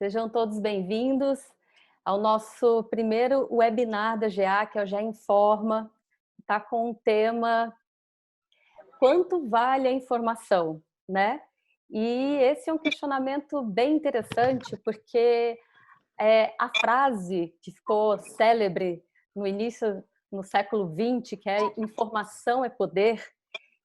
Sejam todos bem-vindos ao nosso primeiro webinar da GA, que é o GA Informa. Está com o tema Quanto vale a informação, né? E esse é um questionamento bem interessante, porque a frase que ficou célebre no início, no século XX, que é informação é poder,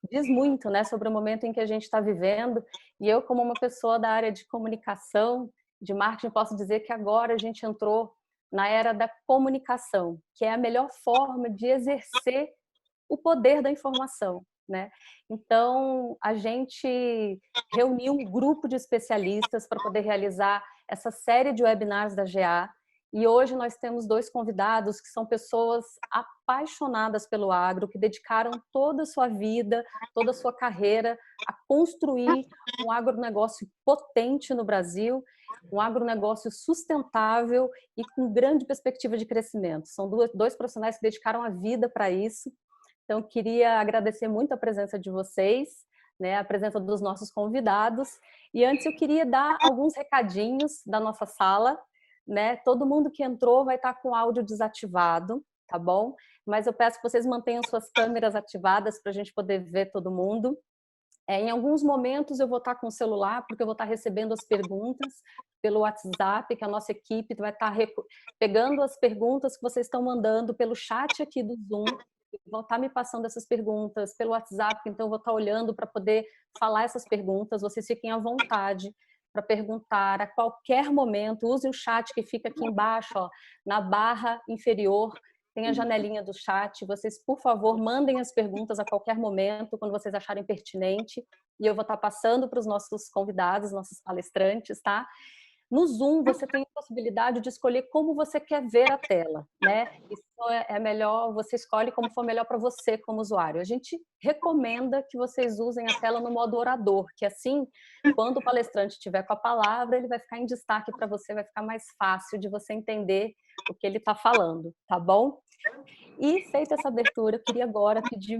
diz muito, né, sobre o momento em que a gente está vivendo. E eu, como uma pessoa da área de comunicação, de marketing, posso dizer que agora a gente entrou na era da comunicação, que é a melhor forma de exercer o poder da informação, né? Então, a gente reuniu um grupo de especialistas para poder realizar essa série de webinars da GA, e hoje nós temos dois convidados que são pessoas apaixonadas pelo agro, que dedicaram toda a sua vida, toda a sua carreira a construir um agronegócio potente no Brasil, um agronegócio sustentável e com grande perspectiva de crescimento. São dois profissionais que dedicaram a vida para isso. Então, queria agradecer muito a presença de vocês, né, a presença dos nossos convidados. E antes eu queria dar alguns recadinhos da nossa sala, né? Todo mundo que entrou vai estar com o áudio desativado, tá bom? Mas eu peço que vocês mantenham suas câmeras ativadas para a gente poder ver todo mundo. Em alguns momentos eu vou estar com o celular, porque eu vou estar recebendo as perguntas pelo WhatsApp, que a nossa equipe vai estar pegando as perguntas que vocês estão mandando pelo chat aqui do Zoom, vão estar me passando essas perguntas pelo WhatsApp, então eu vou estar olhando para poder falar essas perguntas. Vocês fiquem à vontade para perguntar a qualquer momento. Use o chat que fica aqui embaixo, ó, na barra inferior, tem a janelinha do chat. Vocês, por favor, mandem as perguntas a qualquer momento, quando vocês acharem pertinente, e eu vou estar passando para os nossos convidados, nossos palestrantes, tá? No Zoom, você tem a possibilidade de escolher como você quer ver a tela, né? Isso é melhor, você escolhe como for melhor para você como usuário. A gente recomenda que vocês usem a tela no modo orador, que assim, quando o palestrante estiver com a palavra, ele vai ficar em destaque para você, vai ficar mais fácil de você entender o que ele está falando, tá bom? E feita essa abertura, eu queria agora pedir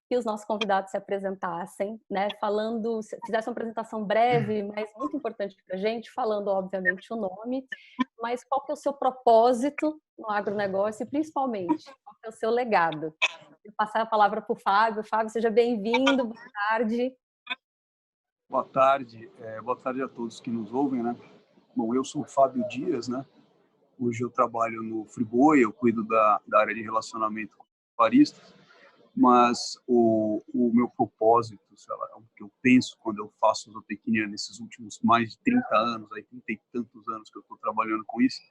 que os nossos convidados se apresentassem, né, falando, fizessem uma apresentação breve, mas muito importante para a gente, falando, obviamente, o nome, mas qual que é o seu propósito no agronegócio e, principalmente, qual que é o seu legado. Vou passar a palavra para o Fábio. Fábio, seja bem-vindo, boa tarde. Boa tarde a todos que nos ouvem, né? Bom, eu sou o Fábio Dias, né? Hoje eu trabalho no Friboi, eu cuido da área de relacionamento com varistas, mas o meu propósito, sei lá, o que eu penso quando eu faço zootecnia nesses últimos mais de 30 anos, aí 30 e tantos anos que eu estou trabalhando com isso,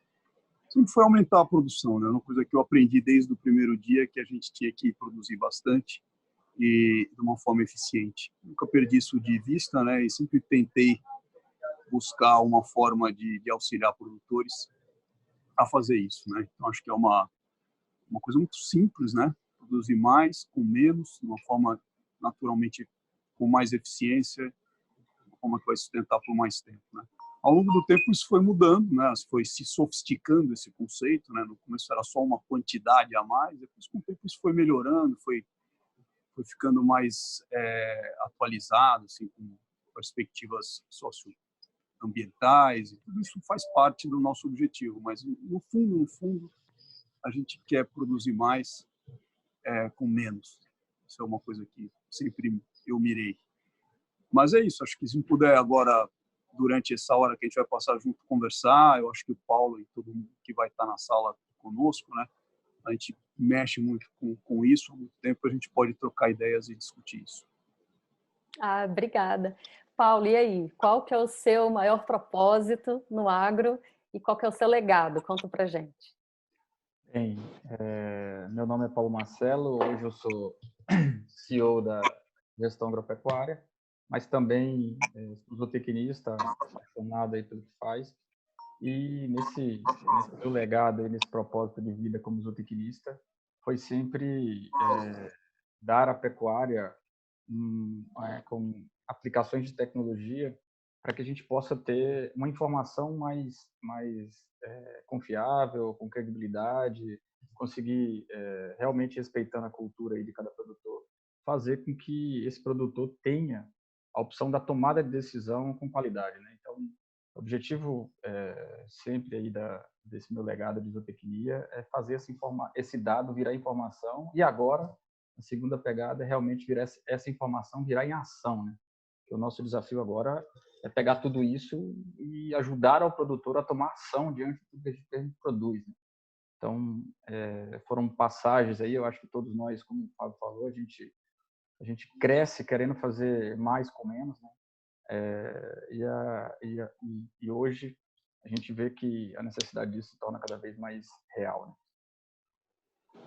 sempre foi aumentar a produção, né? Uma coisa que eu aprendi desde o primeiro dia, que a gente tinha que produzir bastante e de uma forma eficiente. Nunca perdi isso de vista, né? E sempre tentei buscar uma forma de auxiliar produtores a fazer isso, né? Então acho que é uma coisa muito simples, né? Produzir mais com menos, de uma forma naturalmente com mais eficiência, uma forma que vai sustentar por mais tempo, né? Ao longo do tempo isso foi mudando, né? Foi se sofisticando esse conceito, né? No começo era só uma quantidade a mais, depois com o tempo isso foi melhorando, foi ficando mais atualizado, assim, com perspectivas socioambientais, e tudo isso faz parte do nosso objetivo, mas no fundo, a gente quer produzir mais com menos. Isso é uma coisa que sempre eu mirei. Mas é isso, acho que se não puder agora, durante essa hora que a gente vai passar junto, conversar, eu acho que o Paulo e todo mundo que vai estar na sala conosco, né, a gente mexe muito com isso há muito tempo, a gente pode trocar ideias e discutir isso. Ah, obrigada. Paulo, e aí? Qual que é o seu maior propósito no agro e qual que é o seu legado? Conta pra gente. Bem, meu nome é Paulo Marcelo, hoje eu sou CEO da gestão agropecuária, mas também sou zootecnista, apaixonado aí pelo que faz. E nesse meu legado, aí, nesse propósito de vida como zootecnista, foi sempre dar à pecuária com aplicações de tecnologia para que a gente possa ter uma informação mais confiável, com credibilidade, conseguir, realmente respeitando a cultura aí de cada produtor, fazer com que esse produtor tenha a opção da tomada de decisão com qualidade, né? Então, O objetivo sempre aí desse meu legado de zootecnia é fazer esse dado virar informação, e agora a segunda pegada é realmente virar essa informação virar em ação, né? O nosso desafio agora é pegar tudo isso e ajudar ao produtor a tomar ação diante do que a gente produz, né? Então, foram passagens aí, eu acho que todos nós, como o Fábio falou, a gente cresce querendo fazer mais com menos, né? E hoje a gente vê que a necessidade disso se torna cada vez mais real, né?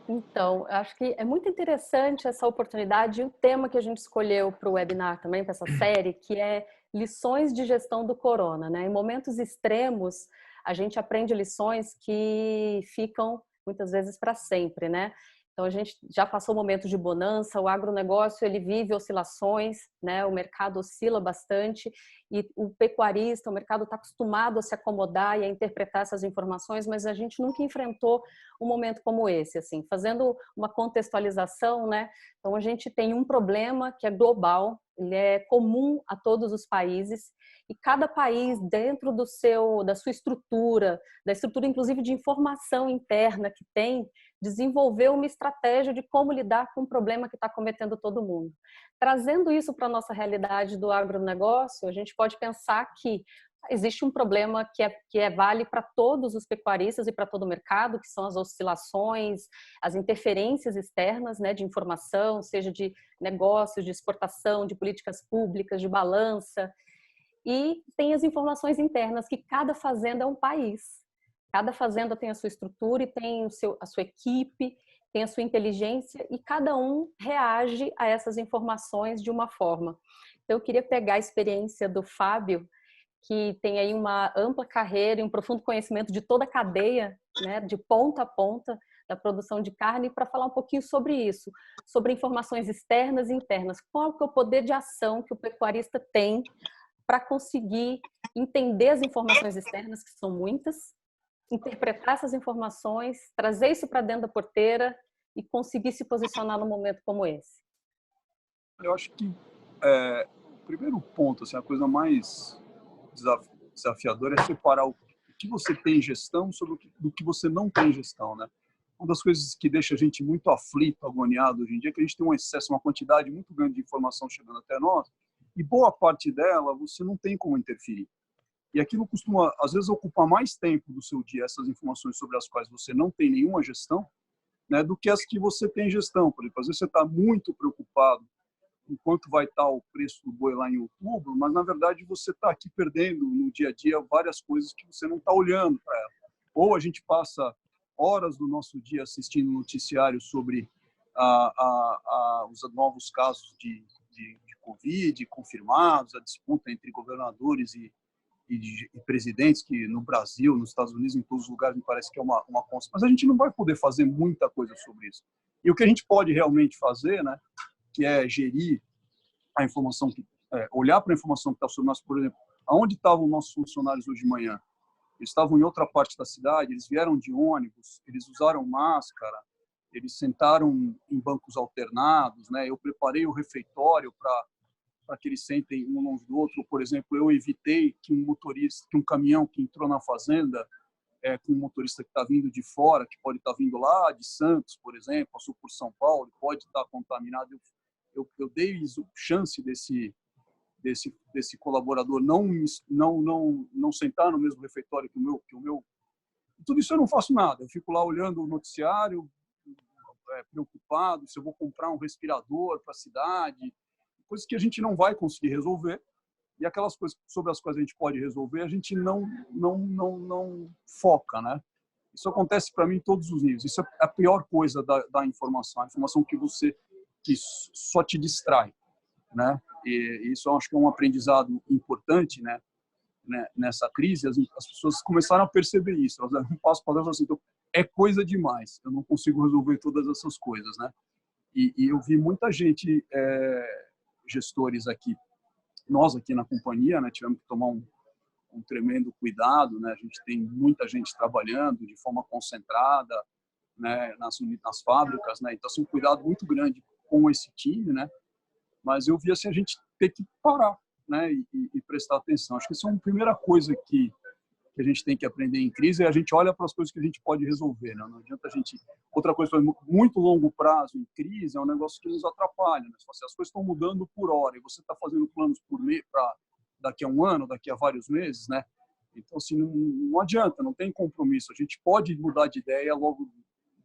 Então, acho que é muito interessante essa oportunidade e o tema que a gente escolheu para o webinar também, para essa série, que é lições de gestão do corona, né? Em momentos extremos, a gente aprende lições que ficam muitas vezes para sempre, né? Então, a gente já passou momentos de bonança, o agronegócio ele vive oscilações, né? O mercado oscila bastante e o pecuarista, o mercado está acostumado a se acomodar e a interpretar essas informações, mas a gente nunca enfrentou um momento como esse, assim, fazendo uma contextualização, né? Então, a gente tem um problema que é global, ele é comum a todos os países, e cada país, dentro da sua estrutura, da estrutura inclusive de informação interna que tem, desenvolveu uma estratégia de como lidar com um problema que está cometendo todo mundo. Trazendo isso para a nossa realidade do agronegócio, a gente pode pensar que existe um problema que vale para todos os pecuaristas e para todo o mercado, que são as oscilações, as interferências externas, né, de informação, seja de negócios, de exportação, de políticas públicas, de balança. E tem as informações internas, que cada fazenda é um país. Cada fazenda tem a sua estrutura e tem a sua equipe, tem a sua inteligência, e cada um reage a essas informações de uma forma. Então, eu queria pegar a experiência do Fábio, que tem aí uma ampla carreira e um profundo conhecimento de toda a cadeia, né, de ponta a ponta da produção de carne, para falar um pouquinho sobre isso, sobre informações externas e internas. Qual que é o poder de ação que o pecuarista tem para conseguir entender as informações externas, que são muitas, interpretar essas informações, trazer isso para dentro da porteira e conseguir se posicionar num momento como esse? Eu acho que o primeiro ponto, assim, a coisa mais desafiadora é separar o que você tem em gestão do que você não tem em gestão, né? Uma das coisas que deixa a gente muito aflito, agoniado hoje em dia, é que a gente tem um excesso, uma quantidade muito grande de informação chegando até nós, e boa parte dela você não tem como interferir. E aquilo costuma, às vezes, ocupar mais tempo do seu dia, essas informações sobre as quais você não tem nenhuma gestão, né, do que as que você tem gestão. Por exemplo, às vezes você está muito preocupado em quanto vai estar o preço do boi lá em outubro, mas, na verdade, você está aqui perdendo no dia a dia várias coisas que você não está olhando para ela. Ou a gente passa horas do nosso dia assistindo noticiários sobre os novos casos de Covid confirmados, a disputa entre governadores e presidentes, que no Brasil, nos Estados Unidos, em todos os lugares, me parece que é uma constante. Mas a gente não vai poder fazer muita coisa sobre isso. E o que a gente pode realmente fazer, né, que é gerir a informação, olhar para a informação que está sobre nós, por exemplo, aonde estavam nossos funcionários hoje de manhã? Eles estavam em outra parte da cidade, eles vieram de ônibus, eles usaram máscara, eles sentaram em bancos alternados, né? Eu preparei o refeitório para que eles sentem um longe do outro. Por exemplo, eu evitei que um caminhão que entrou na fazenda, com um motorista que está vindo de fora, que pode estar vindo lá de Santos, por exemplo, passou por São Paulo, pode estar contaminado. Eu dei chance desse colaborador não sentar no mesmo refeitório que o meu. Tudo isso eu não faço nada. Eu fico lá olhando o noticiário, preocupado se eu vou comprar um respirador para a cidade, coisas que a gente não vai conseguir resolver, e aquelas coisas sobre as quais a gente pode resolver, a gente não foca, né? Isso acontece para mim em todos os níveis. Isso é a pior coisa da informação, a informação que só te distrai, né? E isso eu acho que é um aprendizado importante, né? Nessa crise, as pessoas começaram a perceber isso. Elas deram um passo para trás e falaram assim, então, é coisa demais, eu não consigo resolver todas essas coisas, né? E eu vi muita gente, gestores aqui, nós aqui na companhia, né, tivemos que tomar um tremendo cuidado, né? A gente tem muita gente trabalhando de forma concentrada, né, nas fábricas, né? Então, assim, um cuidado muito grande com esse time, né? Mas eu vi assim, a gente ter que parar, né, e prestar atenção. Acho que isso é uma primeira coisa que a gente tem que aprender em crise, é a gente olha para as coisas que a gente pode resolver, né? Não adianta a gente... Outra coisa, para muito longo prazo em crise, é um negócio que nos atrapalha, né? Se as coisas estão mudando por hora e você está fazendo planos por mês para daqui a um ano, daqui a vários meses, né? Então, assim, não adianta, não tem compromisso. A gente pode mudar de ideia logo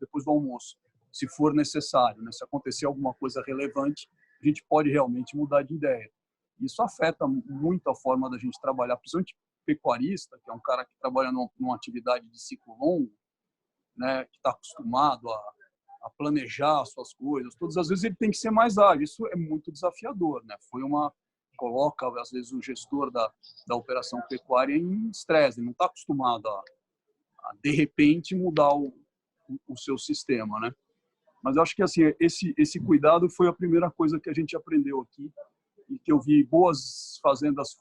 depois do almoço, se for necessário, né? Se acontecer alguma coisa relevante, a gente pode realmente mudar de ideia. Isso afeta muito a forma da gente trabalhar, principalmente pecuarista, que é um cara que trabalha numa atividade de ciclo longo, né, que está acostumado a planejar as suas coisas, todas as vezes ele tem que ser mais ágil. Isso é muito desafiador, né? Coloca às vezes o gestor da operação pecuária em estresse, ele não está acostumado a de repente mudar o seu sistema, né? Mas eu acho que assim esse cuidado foi a primeira coisa que a gente aprendeu aqui e que eu vi boas fazendas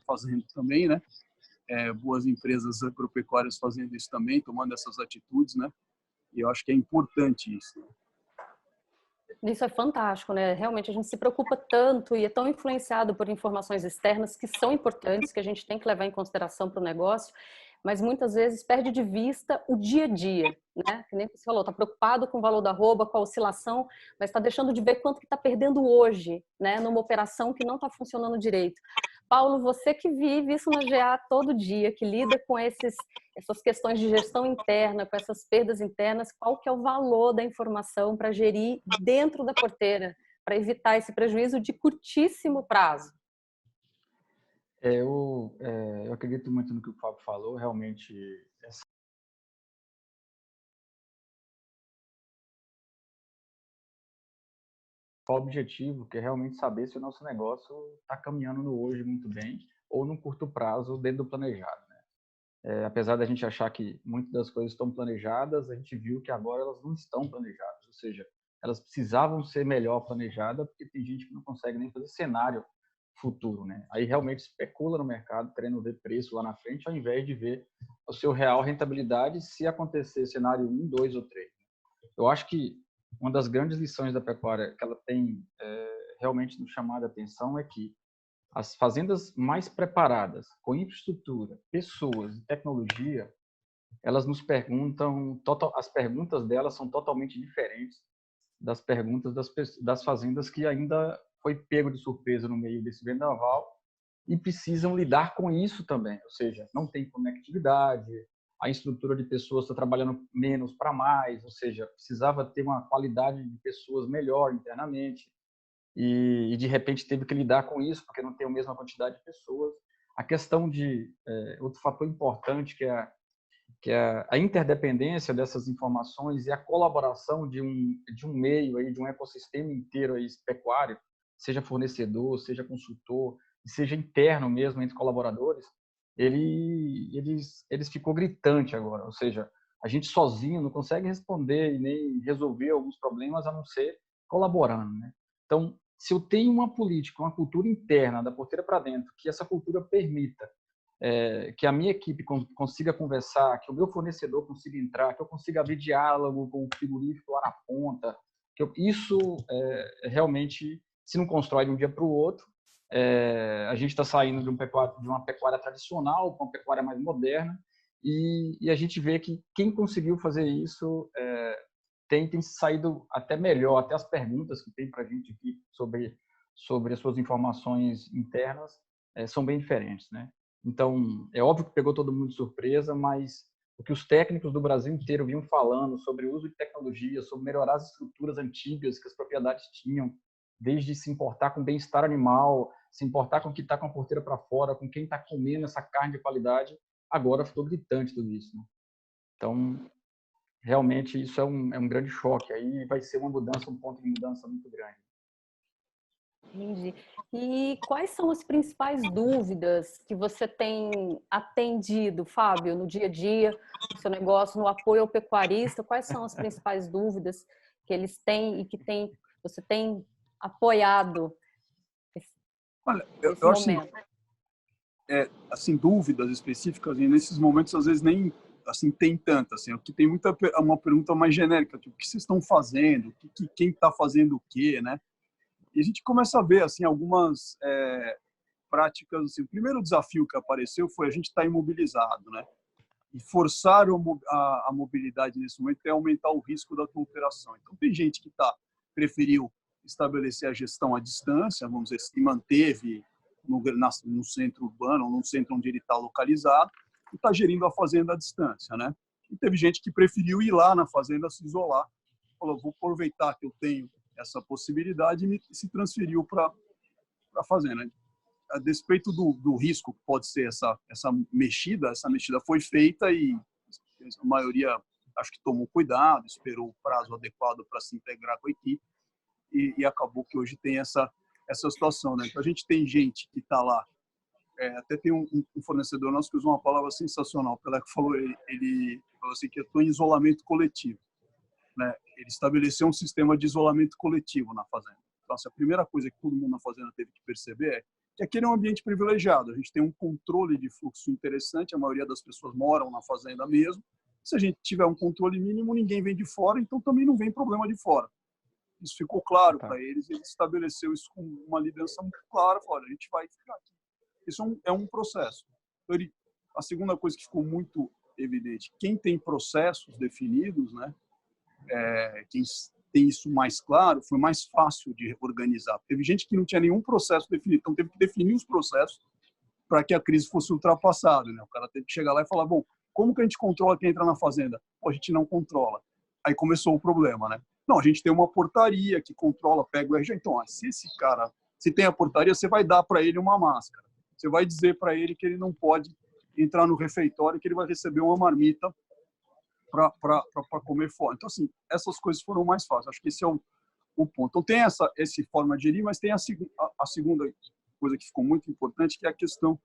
fazendo também, né? Boas empresas agropecuárias fazendo isso também, tomando essas atitudes, né? E eu acho que é importante isso. Isso é fantástico, né? Realmente a gente se preocupa tanto e é tão influenciado por informações externas que são importantes, que a gente tem que levar em consideração para o negócio, mas muitas vezes perde de vista o dia a dia, né? Que nem você falou, está preocupado com o valor da arroba, com a oscilação, mas está deixando de ver quanto que está perdendo hoje, né? Numa operação que não está funcionando direito. Paulo, você que vive isso na GA todo dia, que lida com essas questões de gestão interna, com essas perdas internas, qual que é o valor da informação para gerir dentro da porteira, para evitar esse prejuízo de curtíssimo prazo? Eu acredito muito no que o Fábio falou, realmente o objetivo, que é realmente saber se o nosso negócio está caminhando no hoje muito bem ou no curto prazo dentro do planejado, né? Apesar da gente achar que muitas das coisas estão planejadas, a gente viu que agora elas não estão planejadas, ou seja, elas precisavam ser melhor planejadas, porque tem gente que não consegue nem fazer cenário futuro, né? Aí realmente especula no mercado, querendo ver preço lá na frente, ao invés de ver o seu real rentabilidade se acontecer cenário 1, 2 ou 3. Eu acho que uma das grandes lições da pecuária que ela tem realmente nos chamado a atenção é que as fazendas mais preparadas, com infraestrutura, pessoas e tecnologia, elas nos perguntam, as perguntas delas são totalmente diferentes das perguntas das fazendas que ainda foi pego de surpresa no meio desse vendaval e precisam lidar com isso também, ou seja, não tem conectividade, a estrutura de pessoas está trabalhando menos para mais, ou seja, precisava ter uma qualidade de pessoas melhor internamente e de repente teve que lidar com isso porque não tem a mesma quantidade de pessoas. A questão de outro fator importante que é a interdependência dessas informações e a colaboração de um meio aí, de um ecossistema inteiro aí pecuário, seja fornecedor, seja consultor, seja interno mesmo entre colaboradores, eles ficou gritante agora, ou seja, a gente sozinho não consegue responder e nem resolver alguns problemas a não ser colaborando, né? Então, se eu tenho uma política, uma cultura interna da porteira para dentro, que essa cultura permita que a minha equipe consiga conversar, que o meu fornecedor consiga entrar, que eu consiga abrir diálogo com o frigorífico lá na ponta, isso realmente, se não constrói de um dia para o outro, a gente está saindo de uma pecuária tradicional para uma pecuária mais moderna e a gente vê que quem conseguiu fazer isso tem saído até melhor, até as perguntas que tem para a gente aqui sobre as suas informações internas são bem diferentes, né? Então, é óbvio que pegou todo mundo de surpresa, mas o que os técnicos do Brasil inteiro vinham falando sobre o uso de tecnologia, sobre melhorar as estruturas antigas que as propriedades tinham, desde se importar com o bem-estar animal, se importar com o que está com a porteira para fora, com quem está comendo essa carne de qualidade, agora ficou gritante tudo isso, né? Então, realmente, isso é um grande choque. Aí vai ser uma mudança, um ponto de mudança muito grande. Entendi. E quais são as principais dúvidas que você tem atendido, Fábio, no dia a dia, no seu negócio, no apoio ao pecuarista? Quais são as principais dúvidas que eles têm e que você tem apoiado Olha, nesse eu acho momento? assim, dúvidas específicas, e nesses momentos às vezes nem assim tem tanta, assim, aqui tem uma pergunta mais genérica, tipo, o que vocês estão fazendo, quem está fazendo o quê, né? E a gente começa a ver assim algumas práticas. Assim, o primeiro desafio que apareceu foi a gente estar imobilizado, né? E forçar a mobilidade nesse momento é aumentar o risco da tua operação. Então, tem gente que preferiu estabelecer a gestão à distância, vamos dizer, se manteve no centro urbano, ou no centro onde ele está localizado, e está gerindo a fazenda à distância, né? E teve gente que preferiu ir lá na fazenda, se isolar, falou, vou aproveitar que eu tenho essa possibilidade e se transferiu para a fazenda. A despeito do risco que pode ser essa mexida foi feita e a maioria acho que tomou cuidado, esperou o prazo adequado para se integrar com a equipe e acabou que hoje tem essa situação, né? Então a gente tem gente que está lá, até tem um fornecedor nosso que usou uma palavra sensacional, o Pelé que falou, ele falou assim que eu estou em isolamento coletivo, né? Ele estabeleceu um sistema de isolamento coletivo na fazenda. Então, a primeira coisa que todo mundo na fazenda teve que perceber é que aquele é um ambiente privilegiado. A gente tem um controle de fluxo interessante, a maioria das pessoas moram na fazenda mesmo. Se a gente tiver um controle mínimo, ninguém vem de fora, então também não vem problema de fora. Isso ficou claro para eles, ele estabeleceu isso com uma liderança muito clara, falou, olha, a gente vai ficar aqui. Isso é um processo. Então, a segunda coisa que ficou muito evidente, quem tem processos definidos, né, quem tem isso mais claro, foi mais fácil de organizar. Teve gente que não tinha nenhum processo definido, então teve que definir os processos para que a crise fosse ultrapassada, né? O cara teve que chegar lá e falar, bom, como que a gente controla quem entra na fazenda? Pô, a gente não controla. Aí começou o problema, né? Não, a gente tem uma portaria que controla, pega o RG. Então, se tem a portaria, você vai dar para ele uma máscara. Você vai dizer para ele que ele não pode entrar no refeitório, que ele vai receber uma marmita para comer fora. Então, assim, essas coisas foram mais fáceis. Acho que esse é o ponto. Então, tem essa forma de gerir, mas tem a segunda coisa que ficou muito importante, que é a questão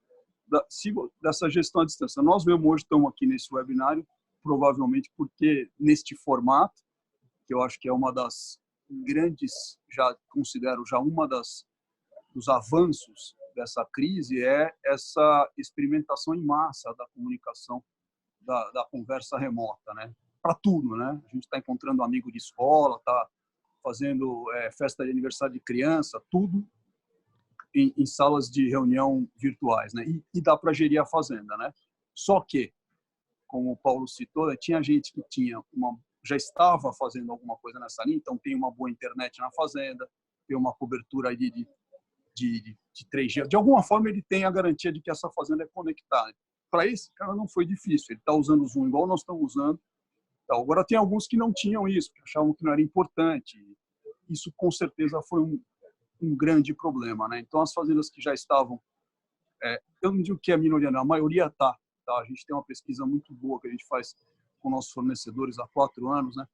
dessa gestão à distância. Nós mesmo hoje estamos aqui nesse webinário, provavelmente porque neste formato, que eu acho que é uma das grandes, considero uma dos avanços dessa crise, é essa experimentação em massa da comunicação, da conversa remota, né? Para tudo, né? A gente está encontrando amigo de escola, está fazendo festa de aniversário de criança, tudo em salas de reunião virtuais, né? E dá para gerir a fazenda, né? Só que, como o Paulo citou, tinha gente que já estava fazendo alguma coisa nessa linha, então tem uma boa internet na fazenda, tem uma cobertura de 3G. De alguma forma, ele tem a garantia de que essa fazenda é conectada. Para esse cara não foi difícil. Ele está usando o Zoom igual nós estamos usando. Então, agora, tem alguns que não tinham isso, que achavam que não era importante. Isso, com certeza, foi um grande problema, né? Então, as fazendas que já estavam... eu não digo que é a minoria, não. A maioria está. Tá? A gente tem uma pesquisa muito boa que a gente faz com nossos fornecedores há 4 anos, né?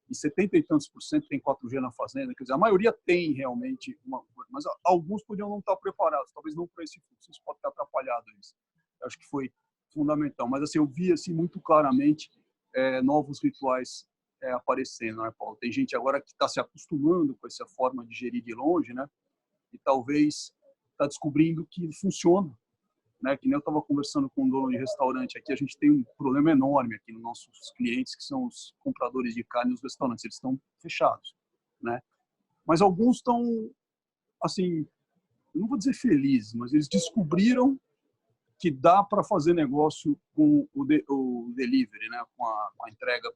E 70 e tantos % tem 4G na fazenda. Quer dizer, a maioria tem realmente uma coisa, mas alguns podiam não estar preparados, talvez não para esse fluxo. Isso pode ter atrapalhado isso. Eu acho que foi fundamental. Mas assim, eu vi assim muito claramente novos rituais aparecendo, né, Paulo? Tem gente agora que está se acostumando com essa forma de gerir de longe, né? E talvez está descobrindo que funciona, né? Que nem eu estava conversando com um dono de restaurante aqui, a gente tem um problema enorme aqui nos nossos clientes, que são os compradores de carne nos restaurantes, eles estão fechados, né? Mas alguns estão, assim, eu não vou dizer felizes, mas eles descobriram que dá para fazer negócio com o delivery, né? Com a entrega.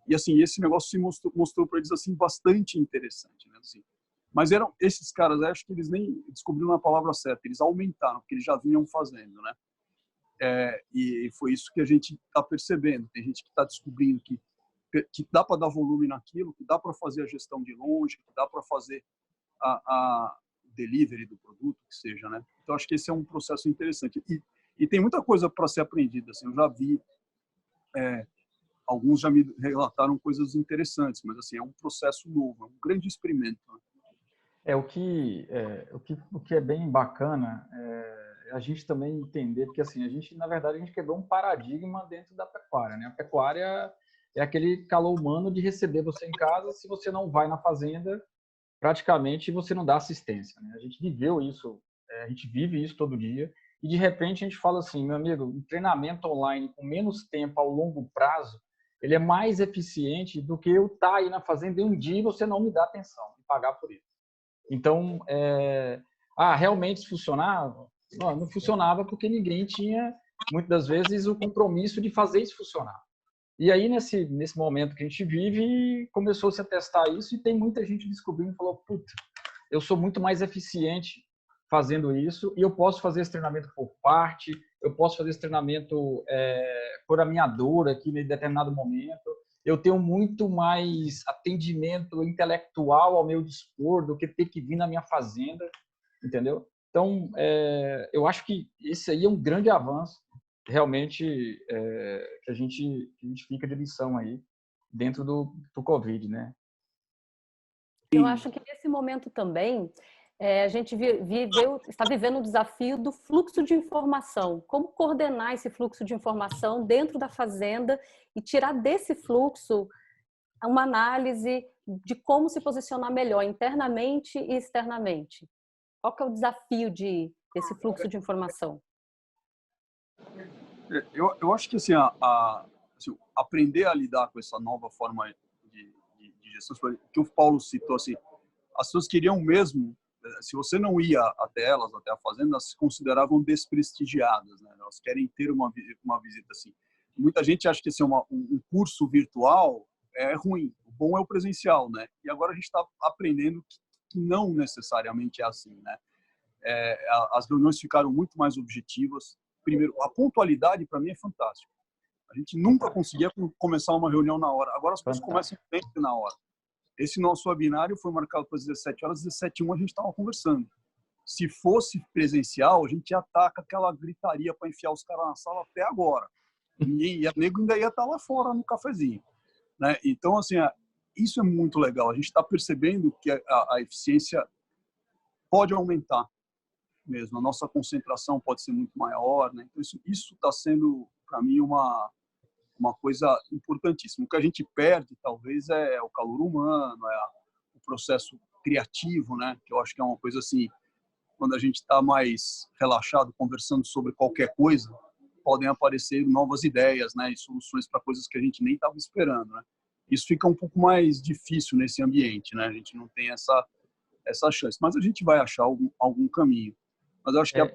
E assim, esse negócio se mostrou para eles assim bastante interessante, né? Assim, mas eram esses caras, acho que eles nem descobriram a palavra certa, eles aumentaram, porque eles já vinham fazendo, né? E foi isso que a gente está percebendo. Tem gente que está descobrindo que dá para dar volume naquilo, que dá para fazer a gestão de longe, que dá para fazer a delivery do produto, que seja, né? Então, acho que esse é um processo interessante. E tem muita coisa para ser aprendida. Assim, eu já vi, alguns já me relataram coisas interessantes, mas assim, é um processo novo, é um grande experimento, né? O que é bem bacana é a gente também entender, porque assim, na verdade, a gente quebrou um paradigma dentro da pecuária, né? A pecuária é aquele calor humano de receber você em casa, se você não vai na fazenda, praticamente você não dá assistência, né? A gente viveu isso, a gente vive isso todo dia, e de repente a gente fala assim, meu amigo, um treinamento online com menos tempo ao longo prazo, ele é mais eficiente do que eu estar aí na fazenda em um dia e você não me dar atenção e pagar por isso. Então, realmente funcionava? Não funcionava porque ninguém tinha, muitas das vezes, o compromisso de fazer isso funcionar. E aí, nesse momento que a gente vive, começou-se a testar isso e tem muita gente descobrindo e falou, puta, eu sou muito mais eficiente fazendo isso e eu posso fazer esse treinamento por parte, eu posso fazer esse treinamento por a minha dor aqui em determinado momento, eu tenho muito mais atendimento intelectual ao meu dispor do que ter que vir na minha fazenda, entendeu? Então, eu acho que esse aí é um grande avanço, realmente, que a gente fica de lição aí dentro do Covid, né? Eu acho que nesse momento também a gente está vivendo o desafio do fluxo de informação. Como coordenar esse fluxo de informação dentro da fazenda e tirar desse fluxo uma análise de como se posicionar melhor internamente e externamente. Qual que é o desafio desse fluxo de informação? Eu acho que assim, assim, aprender a lidar com essa nova forma de gestão, que o Paulo citou, assim, as pessoas queriam mesmo, se você não ia até elas, até a fazenda, elas se consideravam desprestigiadas, né? Elas querem ter uma visita assim. Muita gente acha que assim, um curso virtual é ruim, o bom é o presencial, né? E agora a gente está aprendendo que não necessariamente é assim, né? As reuniões ficaram muito mais objetivas. Primeiro, a pontualidade para mim é fantástica. A gente nunca conseguia começar uma reunião na hora. Agora as coisas começam sempre na hora. Esse nosso webinário foi marcado para as 17 horas, 17h01 a gente estava conversando. Se fosse presencial, a gente ia estar com aquela gritaria para enfiar os caras na sala até agora. E a nego ainda ia estar lá fora no cafezinho, né? Então, assim, isso é muito legal. A gente está percebendo que a eficiência pode aumentar mesmo. A nossa concentração pode ser muito maior, né? Então, isso está sendo, para mim, uma coisa importantíssima. O que a gente perde, talvez, é o calor humano, o processo criativo, né? Que eu acho que é uma coisa assim, quando a gente está mais relaxado, conversando sobre qualquer coisa, podem aparecer novas ideias, né? E soluções para coisas que a gente nem estava esperando, né? Isso fica um pouco mais difícil nesse ambiente, né? A gente não tem essa chance, mas a gente vai achar algum caminho. Mas eu acho que a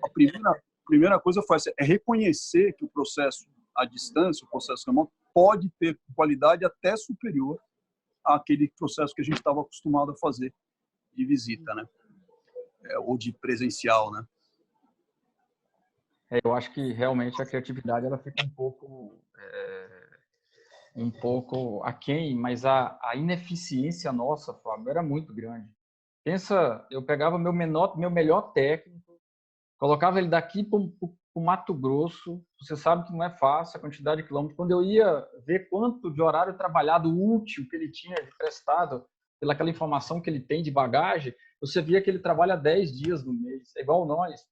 primeira coisa é reconhecer que o processo à distância, o processo remoto, pode ter qualidade até superior àquele processo que a gente estava acostumado a fazer de visita, né? Ou de presencial, né? Eu acho que realmente a criatividade ela fica um pouco aquém, mas a ineficiência nossa, Fábio, era muito grande. Pensa, eu pegava meu melhor técnico, colocava ele daqui para o Mato Grosso. Você sabe que não é fácil a quantidade de quilômetros. Quando eu ia ver quanto de horário trabalhado útil que ele tinha prestado, pelaquela informação que ele tem de bagagem, você via que ele trabalha 10 dias no mês. É igual nós,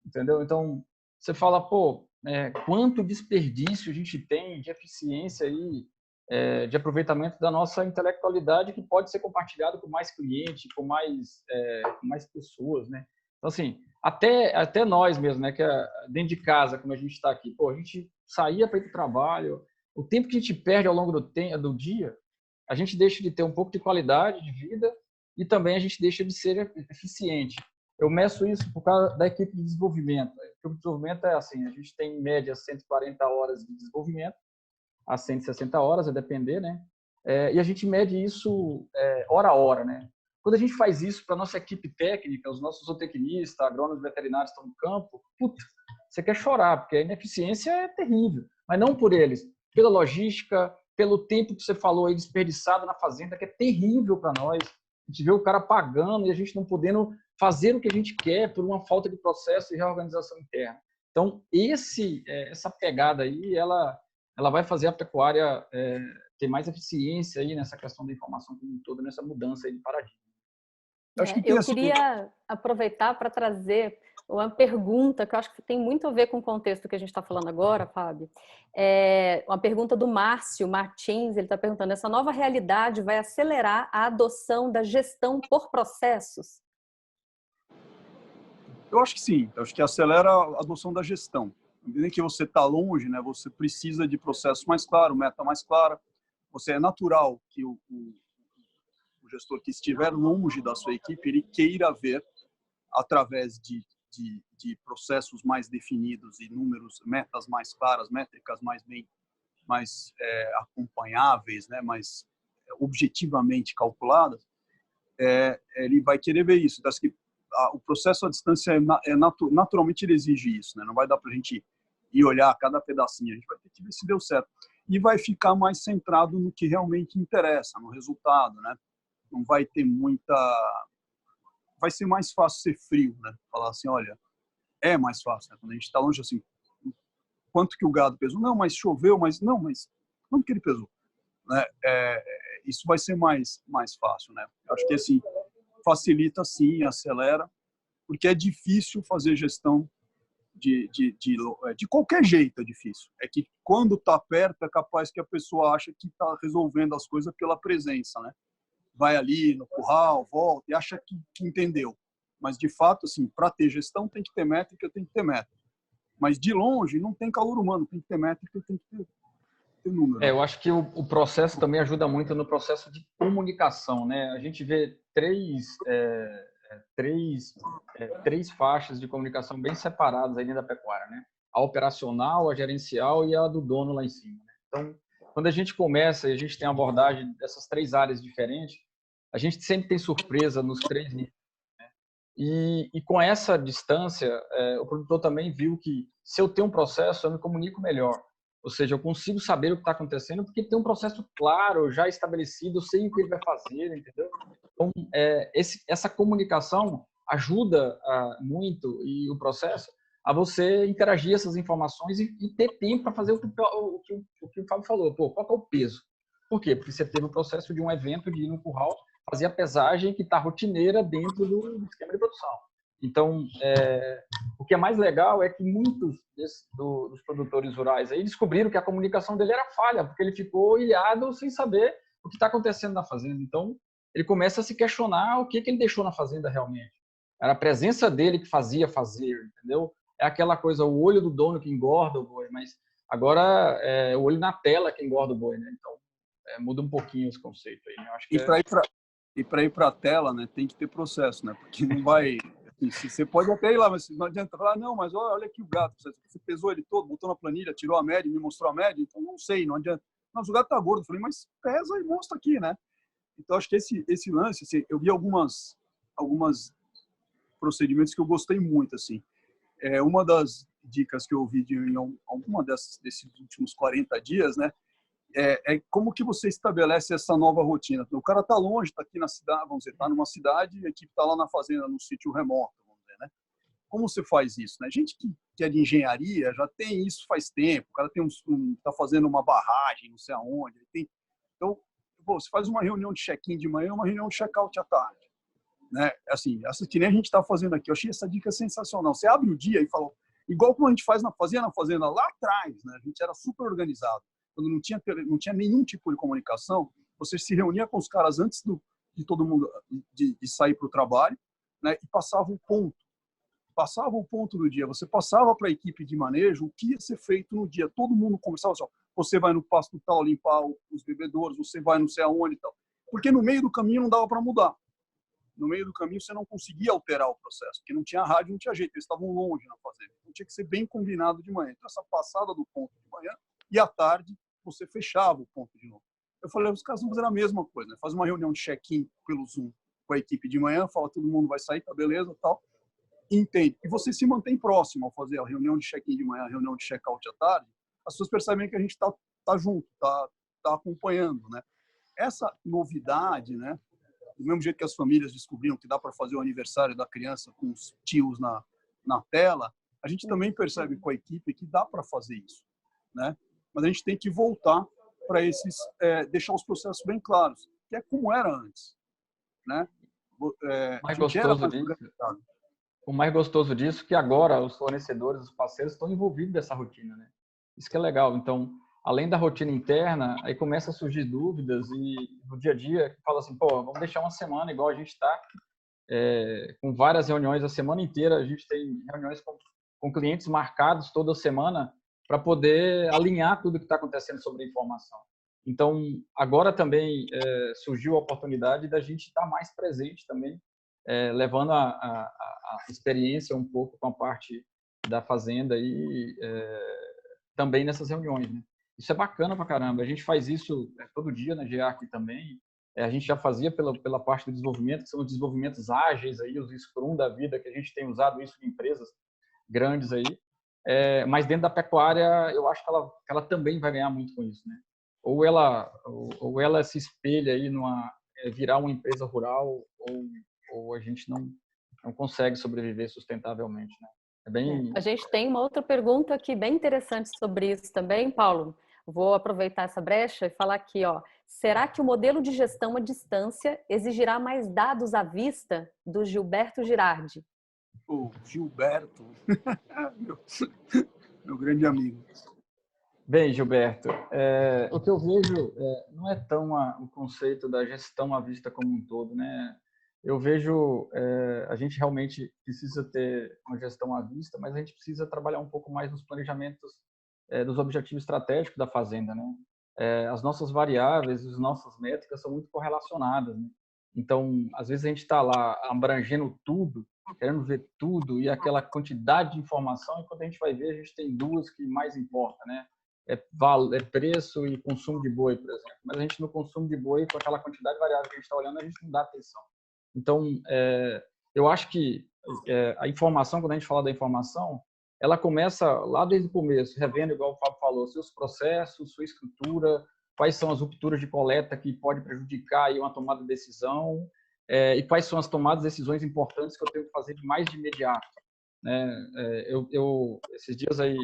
entendeu? Então, você fala, pô, quanto desperdício a gente tem de eficiência aí, de aproveitamento da nossa intelectualidade que pode ser compartilhado com mais clientes, com mais pessoas, né? Então, assim, até nós mesmo, né, que dentro de casa, como a gente está aqui, pô, a gente saía para ir para o trabalho, o tempo que a gente perde ao longo do dia, a gente deixa de ter um pouco de qualidade de vida e também a gente deixa de ser eficiente. Eu meço isso por causa da equipe de desenvolvimento. A equipe de desenvolvimento é assim, a gente tem em média 140 horas de desenvolvimento, a 160 horas, a depender, né? E a gente mede isso hora a hora, né? Quando a gente faz isso para a nossa equipe técnica, os nossos zootecnistas, agrônomos veterinários estão no campo, puta, você quer chorar, porque a ineficiência é terrível. Mas não por eles, pela logística, pelo tempo que você falou aí desperdiçado na fazenda, que é terrível para nós. A gente vê o cara pagando e a gente não podendo fazer o que a gente quer por uma falta de processo e reorganização interna. Então, essa pegada aí, ela vai fazer a pecuária ter mais eficiência aí nessa questão da informação como um todo, nessa mudança aí de paradigma. Eu queria aproveitar para trazer uma pergunta que eu acho que tem muito a ver com o contexto que a gente está falando agora, Fábio. Uma pergunta do Márcio Martins, ele está perguntando: essa nova realidade vai acelerar a adoção da gestão por processos? Eu acho que sim, eu acho que acelera a adoção da gestão. Nem que você está longe, né? Você precisa de processo mais claro, meta mais clara. É natural que o gestor que estiver longe da sua equipe, ele queira ver, através de processos mais definidos e números, metas mais claras, métricas mais acompanháveis, né, mais objetivamente calculadas, ele vai querer ver isso. Acho que o processo à distância naturalmente ele exige isso, né? Não vai dar para a gente ir olhar cada pedacinho, a gente vai ter que ver se deu certo. E vai ficar mais centrado no que realmente interessa, no resultado, né? Não vai ter muita... Vai ser mais fácil ser frio, né? Falar assim, olha, é mais fácil, né? Quando a gente está longe, assim, quanto que o gado pesou? Não, mas choveu, mas quanto que ele pesou? Né? Isso vai ser mais fácil, né? Eu acho que assim facilita, sim, acelera, porque é difícil fazer gestão de qualquer jeito, é difícil. É que quando está perto é capaz que a pessoa acha que está resolvendo as coisas pela presença, né? Vai ali no curral, volta e acha que entendeu. Mas de fato, assim, para ter gestão tem que ter métrica, tem que ter métrica. Mas de longe não tem calor humano, tem que ter métrica, tem que ter número. Eu acho que o processo também ajuda muito no processo de comunicação, né? A gente vê três faixas de comunicação bem separadas aí dentro da pecuária, né? A operacional, a gerencial e a do dono lá em cima, né? Então, quando a gente começa e a gente tem a abordagem dessas três áreas diferentes, a gente sempre tem surpresa nos três níveis. E com essa distância, o produtor também viu que se eu tenho um processo, eu me comunico melhor. Ou seja, eu consigo saber o que está acontecendo porque tem um processo claro, já estabelecido, eu sei o que ele vai fazer, entendeu? Então, essa comunicação ajuda muito e o processo a você interagir essas informações e ter tempo para fazer o que o Fábio falou. Pô, qual que é o peso? Por quê? Porque você teve o processo de um evento de ir no curral, fazer a pesagem que está rotineira dentro do esquema de produção. Então, o que é mais legal é que muitos dos produtores rurais aí descobriram que a comunicação dele era falha, porque ele ficou ilhado sem saber o que está acontecendo na fazenda. Então, ele começa a se questionar o que ele deixou na fazenda realmente. Era a presença dele que fazia fazer, entendeu? É aquela coisa, o olho do dono que engorda o boi, mas agora é o olho na tela que engorda o boi, né? Então, muda um pouquinho esse conceito aí, né? Eu acho que E para ir para a tela, né, tem que ter processo, né? Porque não vai... Você pode até ir lá, mas não adianta falar, não, mas olha aqui o gato, você pesou ele todo, botou na planilha, tirou a média, me mostrou a média, então não sei, não adianta. Mas o gato tá gordo. Eu falei, mas pesa e mostra aqui, né? Então acho que esse lance, assim, eu vi algumas procedimentos que eu gostei muito, assim. Uma das dicas que eu ouvi em alguma desses últimos 40 dias, né? Como que você estabelece essa nova rotina. O cara está longe, está aqui na cidade, vamos dizer, está numa cidade, a equipe está lá na fazenda, no sítio remoto, vamos dizer, né? Como você faz isso, né? Gente que é de engenharia já tem isso faz tempo, o cara está fazendo uma barragem, não sei aonde, então, você faz uma reunião de check-in de manhã, uma reunião de check-out à tarde, né? Assim, essa que nem a gente está fazendo aqui, eu achei essa dica sensacional. Você abre o dia e fala, igual como a gente fazia na fazenda lá atrás, né? A gente era super organizado. Quando não tinha nenhum tipo de comunicação, você se reunia com os caras antes de todo mundo de sair para o trabalho, né, e passava o ponto do dia. Você passava para a equipe de manejo o que ia ser feito no dia. Todo mundo conversava assim, você vai no pasto tal limpar os bebedouros, você vai não sei aonde e tal. Porque no meio do caminho não dava para mudar. No meio do caminho você não conseguia alterar o processo, porque não tinha rádio, não tinha jeito, eles estavam longe na fazenda. Então tinha que ser bem combinado de manhã. Então essa passada do ponto de manhã e à tarde você fechava o ponto de novo. Eu falei, os caras vão fazer a mesma coisa, né? Faz uma reunião de check-in pelo Zoom com a equipe de manhã, fala, todo mundo vai sair, tá beleza, tal. Entende. E você se mantém próximo ao fazer a reunião de check-in de manhã, a reunião de check-out à tarde, as pessoas percebem que a gente tá junto, tá acompanhando, né? Essa novidade, né? Do mesmo jeito que as famílias descobriram que dá para fazer o aniversário da criança com os tios na tela, a gente também percebe com a equipe que dá para fazer isso, né? Mas a gente tem que voltar para deixar os processos bem claros, que é como era antes, né? O mais gostoso disso é que agora os fornecedores, os parceiros estão envolvidos nessa rotina, né? Isso que é legal. Então, além da rotina interna, aí começa a surgir dúvidas e no dia a dia que fala assim, pô, vamos deixar uma semana igual a gente está, com várias reuniões a semana inteira, a gente tem reuniões com clientes marcados toda semana para poder alinhar tudo que está acontecendo sobre a informação. Então, agora também surgiu a oportunidade da gente estar mais presente também, levando a experiência um pouco com a parte da fazenda e também nessas reuniões, né? Isso é bacana pra caramba. A gente faz isso todo dia na GEAC também. A gente já fazia pela parte do desenvolvimento, que são os desenvolvimentos ágeis, aí, os Scrum da vida, que a gente tem usado isso em empresas grandes aí. Mas dentro da pecuária, eu acho que ela também vai ganhar muito com isso, né? Ou ela se espelha aí virar uma empresa rural, ou a gente não consegue sobreviver sustentavelmente, né? A gente tem uma outra pergunta aqui bem interessante sobre isso também, Paulo. Vou aproveitar essa brecha e falar aqui, ó. Será que o modelo de gestão à distância exigirá mais dados à vista? Do Gilberto Girardi. O Gilberto, meu grande amigo. Bem, Gilberto, o que eu vejo não é tão o conceito da gestão à vista como um todo, né? Eu vejo a gente realmente precisa ter uma gestão à vista, mas a gente precisa trabalhar um pouco mais nos planejamentos dos objetivos estratégicos da fazenda, né? As nossas variáveis, as nossas métricas são muito correlacionadas, né? Então, às vezes a gente está lá abrangendo tudo, querendo ver tudo e aquela quantidade de informação, e quando a gente vai ver, a gente tem duas que mais importam, né? Preço e consumo de boi, por exemplo. Mas a gente no consumo de boi, com aquela quantidade variável que a gente está olhando, a gente não dá atenção. Então, eu acho que a informação, quando a gente fala da informação, ela começa lá desde o começo, revendo, igual o Fábio falou, seus processos, sua estrutura, quais são as rupturas de coleta que pode prejudicar aí uma tomada de decisão, e quais são as tomadas de decisões importantes que eu tenho que fazer de imediato, né? Esses dias aí,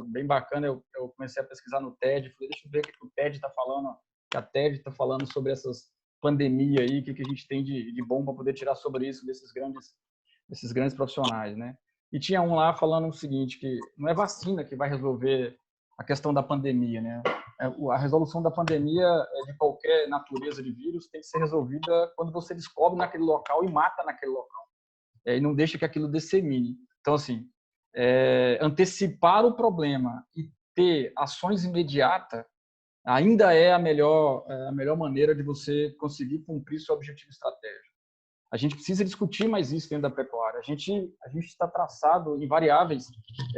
bem bacana, eu comecei a pesquisar no TED, falei, deixa eu ver o que o TED está falando, que a TED está falando sobre essas pandemia aí, o que a gente tem de bom para poder tirar sobre isso desses grandes profissionais, né? E tinha um lá falando o seguinte, que não é vacina que vai resolver a questão da pandemia, né? A resolução da pandemia de qualquer natureza de vírus tem que ser resolvida quando você descobre naquele local e mata naquele local. E não deixa que aquilo dissemine. Então, assim, antecipar o problema e ter ações imediatas ainda é a melhor maneira de você conseguir cumprir seu objetivo estratégico. A gente precisa discutir mais isso dentro da pecuária. A gente está traçado em variáveis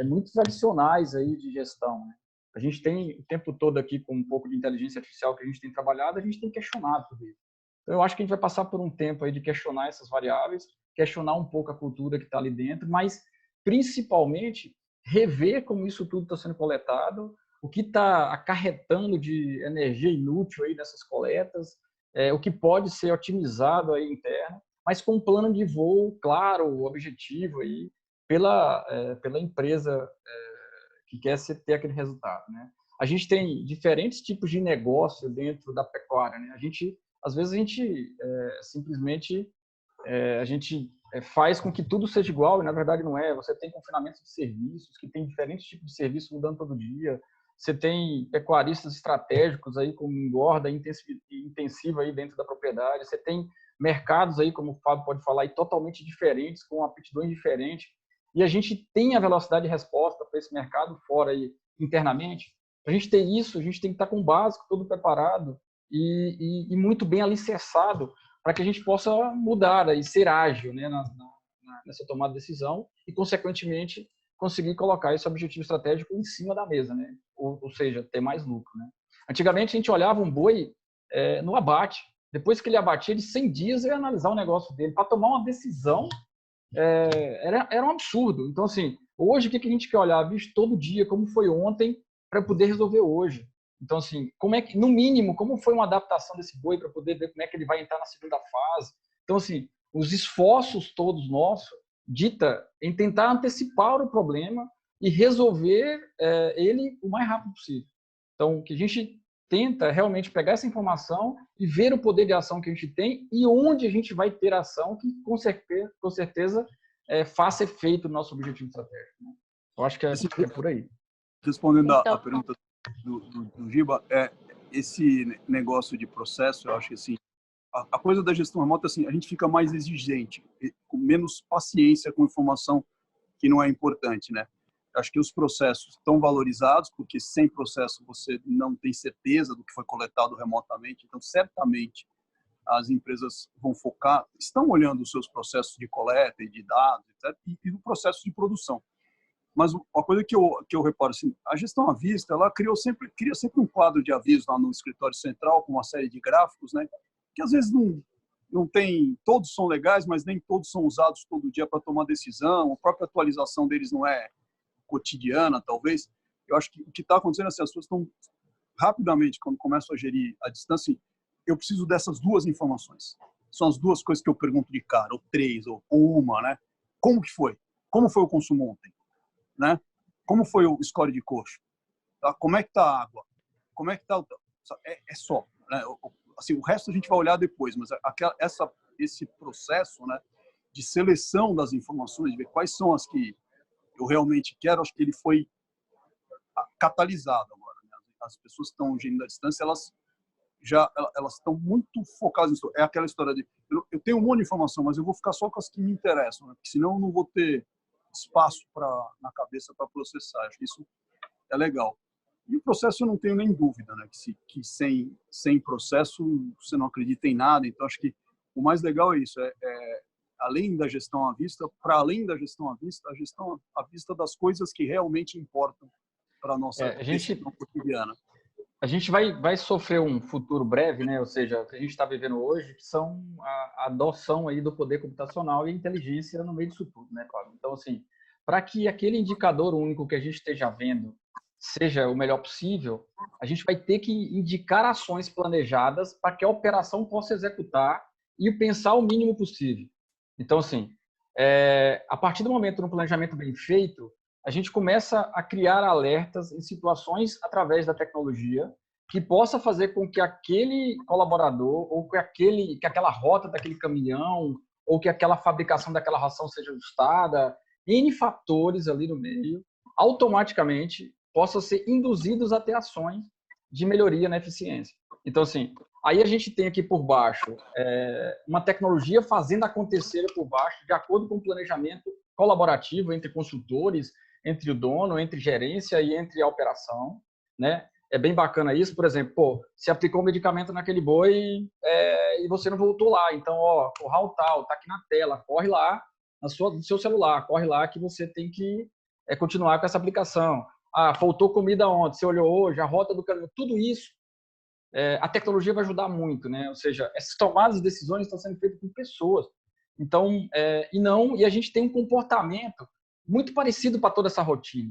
muito tradicionais aí de gestão, né? A gente tem o tempo todo aqui com um pouco de inteligência artificial que a gente tem trabalhado, a gente tem questionado tudo isso. Então, eu acho que a gente vai passar por um tempo aí de questionar essas variáveis, questionar um pouco a cultura que está ali dentro, mas principalmente rever como isso tudo está sendo coletado, o que está acarretando de energia inútil aí nessas coletas, o que pode ser otimizado aí interno, mas com um plano de voo claro, objetivo aí pela empresa que quer ter aquele resultado, né? A gente tem diferentes tipos de negócio dentro da pecuária, né? Às vezes a gente simplesmente a gente faz com que tudo seja igual e na verdade não é. Você tem confinamento de serviços que tem diferentes tipos de serviços mudando todo dia. Você tem pecuaristas estratégicos aí com engorda intensiva aí dentro da propriedade. Você tem mercados aí, como o Fábio pode falar, aí, totalmente diferentes, com aptidões diferentes. E a gente tem a velocidade de resposta para esse mercado fora aí internamente. Para a gente ter isso, a gente tem que estar com o básico todo preparado e muito bem alicerçado para que a gente possa mudar e ser ágil, né, nessa tomada de decisão e, consequentemente, conseguir colocar esse objetivo estratégico em cima da mesa, né? Ou seja, ter mais lucro, né? Antigamente, a gente olhava um boi no abate. Depois que ele abatia, de 100 dias, eu ia analisar o negócio dele. Para tomar uma decisão, era um absurdo. Então, assim, hoje, o que a gente quer olhar? Bicho, todo dia, como foi ontem, para poder resolver hoje. Então, assim, no mínimo, como foi uma adaptação desse boi para poder ver como é que ele vai entrar na segunda fase. Então, assim, os esforços todos nossos dita em tentar antecipar o problema e resolver ele o mais rápido possível. Então, que a gente tenta realmente pegar essa informação e ver o poder de ação que a gente tem e onde a gente vai ter ação que, com certeza faça efeito no nosso objetivo estratégico, né? Eu acho que é por aí. Respondendo a pergunta do Giba, esse negócio de processo, eu acho que assim, a coisa da gestão remota, assim, a gente fica mais exigente, com menos paciência com informação que não é importante, né? Acho que os processos estão valorizados, porque sem processo você não tem certeza do que foi coletado remotamente. Então, certamente, as empresas vão focar, estão olhando os seus processos de coleta e de dados, etc., e o processo de produção. Mas uma coisa que eu reparo, assim, a gestão à vista, ela cria sempre um quadro de aviso lá no escritório central, com uma série de gráficos, né, que às vezes não tem, todos são legais, mas nem todos são usados todo dia para tomar decisão, a própria atualização deles não é cotidiana, talvez. Eu acho que o que está acontecendo é assim, as pessoas estão rapidamente, quando começam a gerir a distância, eu preciso dessas duas informações. São as duas coisas que eu pergunto de cara, ou três, ou uma, né? Como que foi? Como foi o consumo ontem? Né? Como foi o score de coxa? Tá? Como é que está a água? Como é que está? É só. Né? Assim, o resto a gente vai olhar depois, mas esse processo, né, de seleção das informações, de ver quais são as que eu realmente quero, acho que ele foi catalisado agora. Né? As pessoas que estão gerindo a distância, elas estão muito focadas nisso. É aquela história de eu tenho um monte de informação, mas eu vou ficar só com as que me interessam, né? Porque senão eu não vou ter espaço na cabeça para processar. Acho que isso é legal. E o processo eu não tenho nem dúvida, né? Que sem processo você não acredita em nada. Então acho que o mais legal é isso, além da gestão à vista, para além da gestão à vista, a gestão à vista das coisas que realmente importam para a nossa decisão cotidiana. A gente vai sofrer um futuro breve, né? Ou seja, o que a gente está vivendo hoje, que são a adoção aí do poder computacional e a inteligência no meio disso tudo, né, Cláudio? Então, assim, para que aquele indicador único que a gente esteja vendo seja o melhor possível, a gente vai ter que indicar ações planejadas para que a operação possa executar e pensar o mínimo possível. Então, assim, a partir do momento do planejamento bem feito, a gente começa a criar alertas em situações através da tecnologia que possa fazer com que aquele colaborador ou que aquela rota daquele caminhão ou que aquela fabricação daquela ração seja ajustada, N fatores ali no meio, automaticamente possam ser induzidos a ter ações de melhoria na eficiência. Então, assim, aí a gente tem aqui por baixo uma tecnologia fazendo acontecer por baixo, de acordo com o planejamento colaborativo entre consultores, entre o dono, entre gerência e entre a operação, né? É bem bacana isso. Por exemplo, se aplicou um medicamento naquele boi e você não voltou lá. Então, curral tal, tá aqui na tela, corre lá no seu celular, corre lá que você tem que continuar com essa aplicação. Faltou comida ontem, você olhou hoje, a rota do caminho, tudo isso, a tecnologia vai ajudar muito, né? Ou seja, essas tomadas de decisões estão sendo feitas por pessoas. Então, e a gente tem um comportamento muito parecido para toda essa rotina.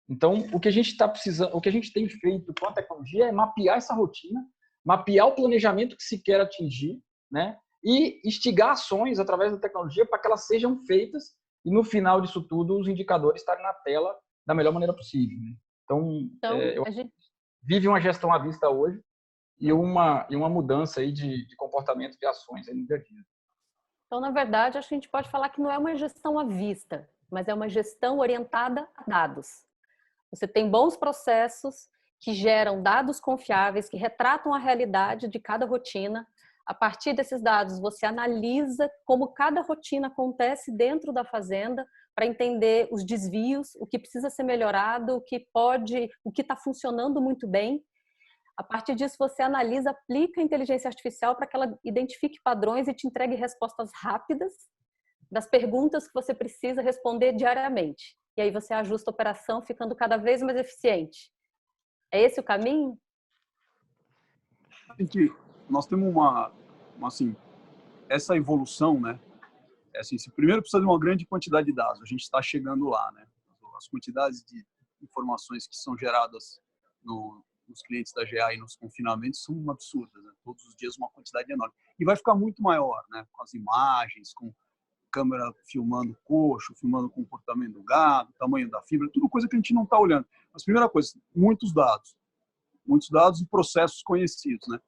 Então, o que a gente está precisando, o que a gente tem feito com a tecnologia é mapear essa rotina, mapear o planejamento que se quer atingir, né? E instigar ações através da tecnologia para que elas sejam feitas e no final disso tudo os indicadores estarem na tela da melhor maneira possível. Né? Então a gente vive uma gestão à vista hoje e uma mudança aí de comportamento de ações aí no dia a dia. Então, na verdade, acho que a gente pode falar que não é uma gestão à vista, mas é uma gestão orientada a dados. Você tem bons processos que geram dados confiáveis, que retratam a realidade de cada rotina. A partir desses dados, você analisa como cada rotina acontece dentro da fazenda para entender os desvios, o que precisa ser melhorado, o que está funcionando muito bem. A partir disso, você analisa, aplica a inteligência artificial para que ela identifique padrões e te entregue respostas rápidas das perguntas que você precisa responder diariamente. E aí você ajusta a operação, ficando cada vez mais eficiente. É esse o caminho? Nós temos assim, essa evolução, né? Assim, primeiro precisa de uma grande quantidade de dados. A gente está chegando lá, né? As quantidades de informações que são geradas nos clientes da GA e nos confinamentos são absurdas, né? Todos os dias uma quantidade enorme. E vai ficar muito maior, né? Com as imagens, com câmera filmando o coxo, filmando o comportamento do gado, tamanho da fibra, tudo coisa que a gente não está olhando. Mas primeira coisa, muitos dados e processos conhecidos, né?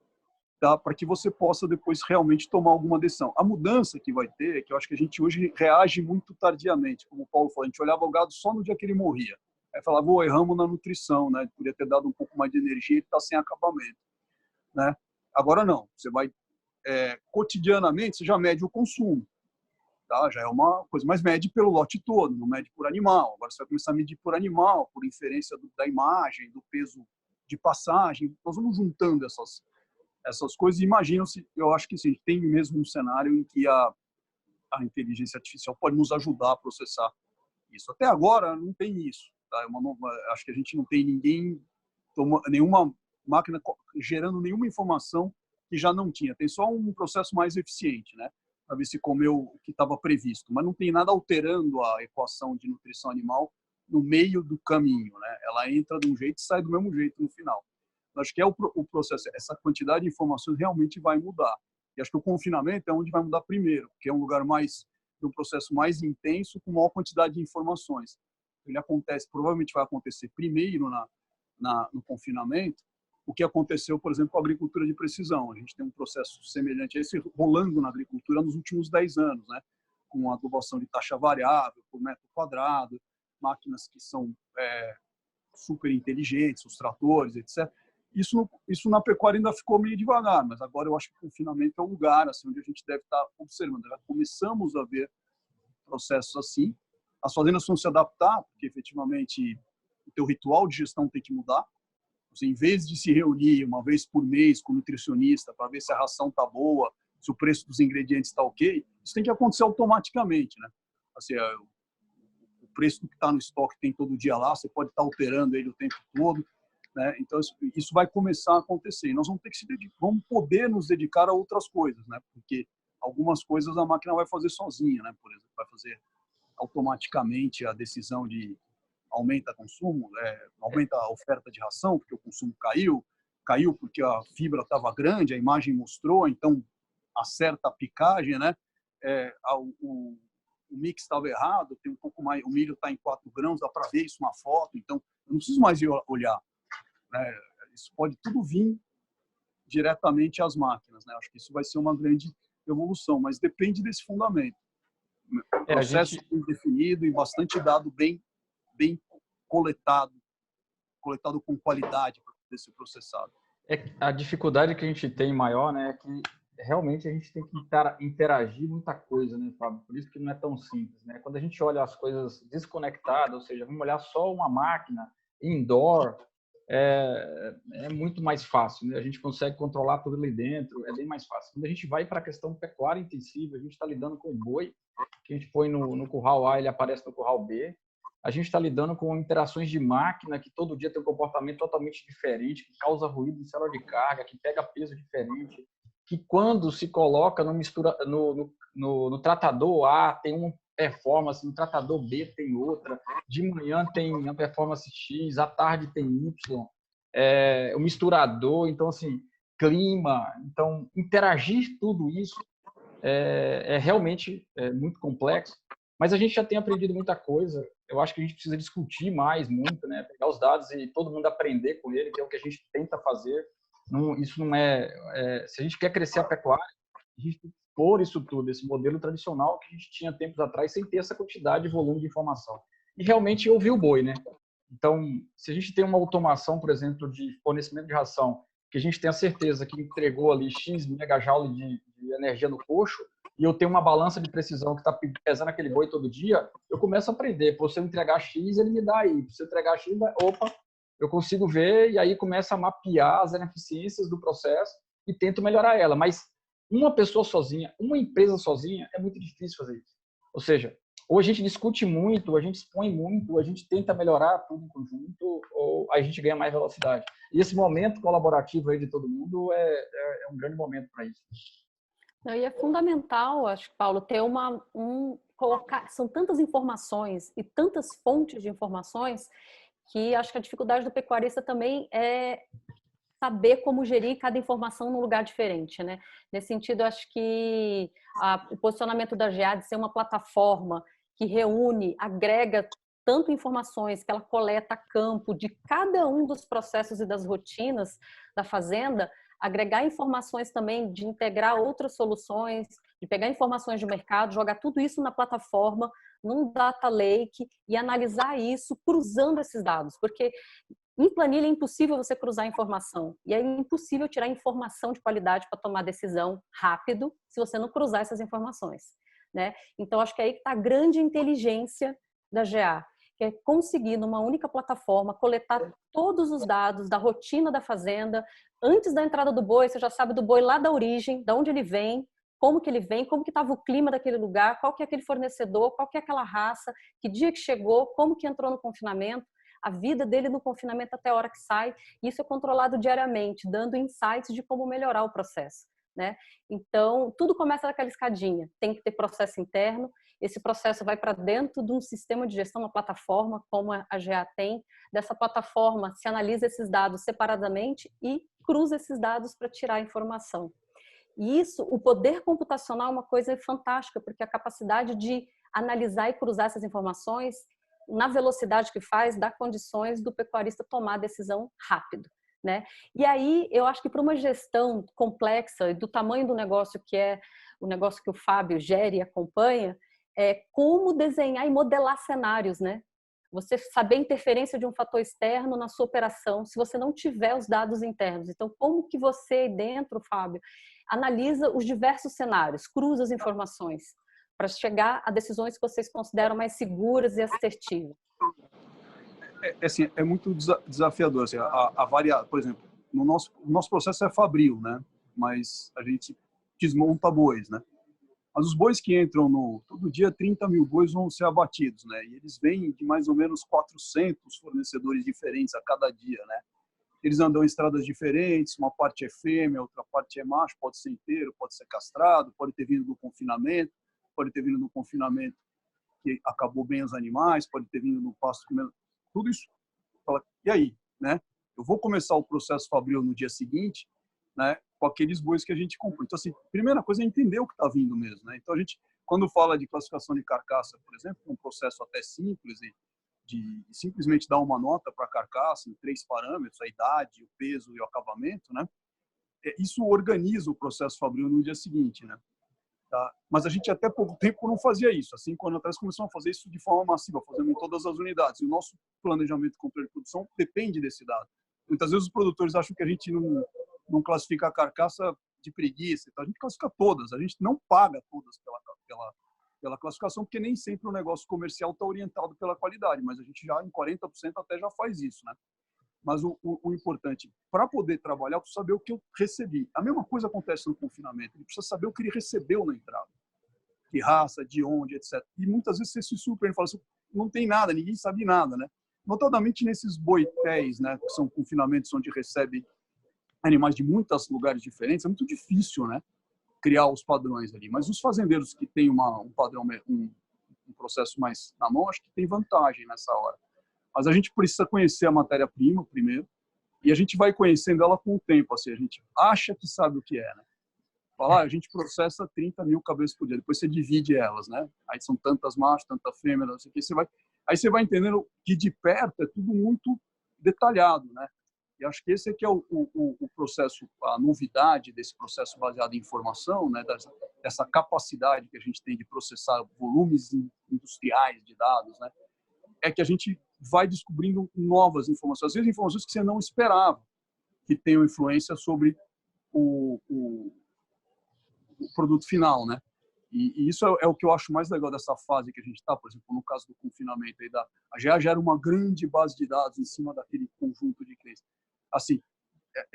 Tá? Para que você possa depois realmente tomar alguma decisão. A mudança que vai ter é que eu acho que a gente hoje reage muito tardiamente, como o Paulo falou, a gente olhava o gado só no dia que ele morria. Aí falava, erramos na nutrição, né? Podia ter dado um pouco mais de energia e está sem acabamento, né? Agora não, você vai cotidianamente, você já mede o consumo. tá? Já é uma coisa, mas mede pelo lote todo, não mede por animal. Agora você vai começar a medir por animal, por inferência da imagem, do peso de passagem. Nós vamos juntando essas coisas e imaginam-se, eu acho que sim, tem mesmo um cenário em que a inteligência artificial pode nos ajudar a processar isso. Até agora não tem isso, tá? Acho que a gente não tem nenhuma máquina gerando nenhuma informação que já não tinha. Tem só um processo mais eficiente, né? Para ver se comeu o que estava previsto. Mas não tem nada alterando a equação de nutrição animal no meio do caminho, né? Ela entra de um jeito e sai do mesmo jeito no final. Eu acho que o processo, essa quantidade de informações realmente vai mudar. E acho que o confinamento é onde vai mudar primeiro, porque é um lugar de um processo mais intenso, com maior quantidade de informações. Ele provavelmente vai acontecer primeiro no confinamento, o que aconteceu, por exemplo, com a agricultura de precisão. A gente tem um processo semelhante a esse rolando na agricultura nos últimos 10 anos, né? Com adubação de taxa variável, por metro quadrado, máquinas que são super inteligentes, os tratores, etc. Isso na pecuária ainda ficou meio devagar, mas agora eu acho que o confinamento é um lugar assim, onde a gente deve estar observando. Já começamos a ver processos assim. As fazendas vão se adaptar, porque efetivamente o teu ritual de gestão tem que mudar. Você, em vez de se reunir uma vez por mês com o nutricionista para ver se a ração está boa, se o preço dos ingredientes está ok, isso tem que acontecer automaticamente, né? Assim, o preço do que está no estoque tem todo dia lá, você pode estar alterando ele o tempo todo, né? Então isso vai começar a acontecer. E nós vamos poder nos dedicar a outras coisas, né? Porque algumas coisas a máquina vai fazer sozinha, né? Por exemplo, vai fazer automaticamente a decisão de aumenta o consumo, aumenta a oferta de ração, porque o consumo caiu porque a fibra estava grande, a imagem mostrou, então acerta a picagem, né? O mix estava errado, tem um pouco mais, o milho está em 4 grãos, dá para ver isso na foto, então eu não preciso mais ir olhar, né? Isso pode tudo vir diretamente às máquinas, né? Acho que isso vai ser uma grande evolução, mas depende desse fundamento. Processo bem definido e bastante dado bem coletado com qualidade para poder ser processado. A dificuldade que a gente tem maior, né, é que realmente a gente tem que interagir muita coisa, né, Fábio? Por isso que não é tão simples, né? Quando a gente olha as coisas desconectadas, ou seja, vamos olhar só uma máquina indoor, é muito mais fácil, né? A gente consegue controlar tudo ali dentro, é bem mais fácil. Quando a gente vai para a questão pecuária intensiva, a gente está lidando com o boi, que a gente põe no curral A, ele aparece no curral B. A gente está lidando com interações de máquina que todo dia tem um comportamento totalmente diferente, que causa ruído em célula de carga, que pega peso diferente, que quando se coloca no tratador A tem uma performance, no tratador B tem outra, de manhã tem a performance X, à tarde tem Y, o misturador, então assim, clima, então interagir tudo isso realmente muito complexo, mas a gente já tem aprendido muita coisa. Eu acho que a gente precisa discutir muito, né? Pegar os dados e todo mundo aprender com ele, que é o que a gente tenta fazer. Isso não se a gente quer crescer a pecuária, a gente tem que pôr isso tudo, esse modelo tradicional que a gente tinha tempos atrás, sem ter essa quantidade e volume de informação. E realmente ouvir o boi, né? Então, se a gente tem uma automação, por exemplo, de fornecimento de ração, que a gente tem a certeza que entregou ali X megajoule de energia no coxo, e eu tenho uma balança de precisão que está pesando aquele boi todo dia, eu começo a aprender. Por você entregar X, ele me dá Y. Se eu entregar X, opa, eu consigo ver, e aí começa a mapear as ineficiências do processo e tento melhorar ela. Mas uma pessoa sozinha, uma empresa sozinha, é muito difícil fazer isso. Ou seja, ou a gente discute muito, a gente expõe muito, a gente tenta melhorar tudo em conjunto, ou a gente ganha mais velocidade. E esse momento colaborativo aí de todo mundo é um grande momento para isso. E é fundamental, acho que, Paulo, ter são tantas informações e tantas fontes de informações que acho que a dificuldade do pecuarista também é saber como gerir cada informação num lugar diferente, né? Nesse sentido, acho que o posicionamento da GA de ser uma plataforma que reúne, agrega tanto informações que ela coleta a campo de cada um dos processos e das rotinas da fazenda, agregar informações também, de integrar outras soluções, de pegar informações de mercado, jogar tudo isso na plataforma, num data lake e analisar isso cruzando esses dados, porque em planilha é impossível você cruzar informação e é impossível tirar informação de qualidade para tomar decisão rápido se você não cruzar essas informações. né? Então, acho que é aí que está a grande inteligência da GA, que é conseguir, numa única plataforma, coletar todos os dados da rotina da fazenda. Antes da entrada do boi, você já sabe do boi lá da origem, de onde ele vem, como que ele vem, como que estava o clima daquele lugar, qual que é aquele fornecedor, qual que é aquela raça, que dia que chegou, como que entrou no confinamento, a vida dele no confinamento até a hora que sai. Isso é controlado diariamente, dando insights de como melhorar o processo, né? Então, tudo começa daquela escadinha. Tem que ter processo interno. Esse processo vai para dentro de um sistema de gestão, uma plataforma, como a GA tem. Dessa plataforma, se analisa esses dados separadamente e cruza esses dados para tirar a informação. E isso, o poder computacional é uma coisa fantástica, porque a capacidade de analisar e cruzar essas informações, na velocidade que faz, dá condições do pecuarista tomar a decisão rápido, né? E aí, eu acho que para uma gestão complexa, do tamanho do negócio que é o negócio que o Fábio gere e acompanha, é como desenhar e modelar cenários, né? Você saber a interferência de um fator externo na sua operação, se você não tiver os dados internos. Então, como que você aí dentro, Fábio, analisa os diversos cenários, cruza as informações para chegar a decisões que vocês consideram mais seguras e assertivas? Assim, é muito desafiador. Assim, por exemplo, o nosso processo é fabril, né? Mas a gente desmonta bois, né? Mas os bois que entram todo dia, 30 mil bois vão ser abatidos, né? E eles vêm de mais ou menos 400 fornecedores diferentes a cada dia, né? Eles andam em estradas diferentes, uma parte é fêmea, outra parte é macho, pode ser inteiro, pode ser castrado, pode ter vindo do confinamento, pode ter vindo do confinamento que acabou bem os animais, pode ter vindo no pasto comendo. Tudo isso. E aí, né? Eu vou começar o processo fabril no dia seguinte, né? Com aqueles bois que a gente comprou. Então, assim, primeira coisa é entender o que está vindo mesmo, né? Então, a gente, quando fala de classificação de carcaça, por exemplo, um processo até simples de simplesmente dar uma nota para a carcaça em 3 parâmetros, a idade, o peso e o acabamento, né? Isso organiza o processo fabril no dia seguinte, né? Tá? Mas a gente até pouco tempo não fazia isso. Assim, quando atrás começamos a fazer isso de forma massiva, fazendo em todas as unidades. E o nosso planejamento de controle de produção depende desse dado. Muitas vezes os produtores acham que a gente não classifica a carcaça de preguiça. Então a gente classifica todas. A gente não paga todas pela classificação, porque nem sempre o negócio comercial está orientado pela qualidade. Mas a gente já, em 40%, até já faz isso, né? Mas o importante, para poder trabalhar, eu preciso saber o que eu recebi. A mesma coisa acontece no confinamento. Ele precisa saber o que ele recebeu na entrada. Que raça, de onde, etc. E muitas vezes você se surpreende e fala assim, não tem nada, ninguém sabe nada, né? Notadamente nesses boitéis, né, que são confinamentos onde recebe animais de muitos lugares diferentes, é muito difícil, né, criar os padrões ali. Mas os fazendeiros que têm um padrão, um processo mais na mão, acho que tem vantagem nessa hora. Mas a gente precisa conhecer a matéria-prima primeiro, e a gente vai conhecendo ela com o tempo. Assim, a gente acha que sabe o que é, né? Fala, a gente processa 30 mil cabeças por dia, depois você divide elas, né? Aí são tantas machos, tanta fêmea, não sei o que. Aí você vai entendendo que de perto é tudo muito detalhado, né? E acho que esse aqui é o processo, a novidade desse processo baseado em informação, né? Dessa capacidade que a gente tem de processar volumes industriais de dados, né? É que a gente vai descobrindo novas informações, às vezes informações que você não esperava que tenham influência sobre o produto final, né? E isso é o que eu acho mais legal dessa fase que a gente está, por exemplo, no caso do confinamento, aí a GA gera uma grande base de dados em cima daquele conjunto de clientes. Assim,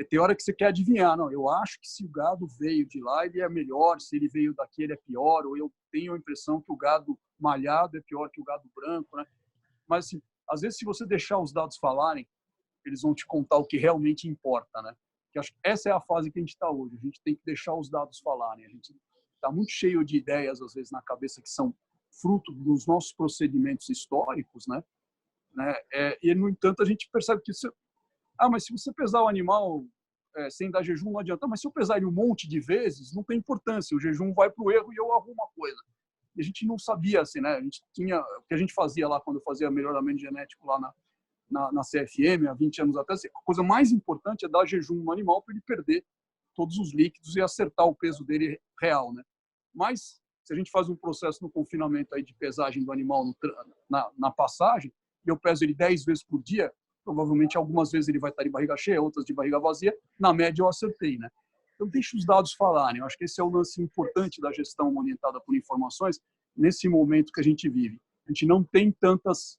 tem hora que você quer adivinhar, não, eu acho que se o gado veio de lá, ele é melhor, se ele veio daqui, ele é pior, ou eu tenho a impressão que o gado malhado é pior que o gado branco, né? Mas, assim, às vezes, se você deixar os dados falarem, eles vão te contar o que realmente importa, né? Que acho que essa é a fase que a gente está hoje. A gente tem que deixar os dados falarem. A gente está muito cheio de ideias, às vezes, na cabeça que são fruto dos nossos procedimentos históricos, né? E, no entanto, a gente percebe que mas se você pesar o animal sem dar jejum, não adianta. Mas se eu pesar ele um monte de vezes, não tem importância. O jejum vai para o erro e eu arrumo a coisa. E a gente não sabia, assim, né? A gente tinha, o que a gente fazia lá quando eu fazia melhoramento genético lá na CFM, há 20 anos atrás, a coisa mais importante é dar jejum no animal para ele perder todos os líquidos e acertar o peso dele real, né? Mas, se a gente faz um processo no confinamento aí de pesagem do animal na passagem, e eu peso ele 10 vezes por dia, provavelmente algumas vezes ele vai estar de barriga cheia, outras de barriga vazia, na média eu acertei, né? Então, deixa os dados falarem. Eu acho que esse é o lance importante da gestão orientada por informações nesse momento que a gente vive. A gente não tem tantas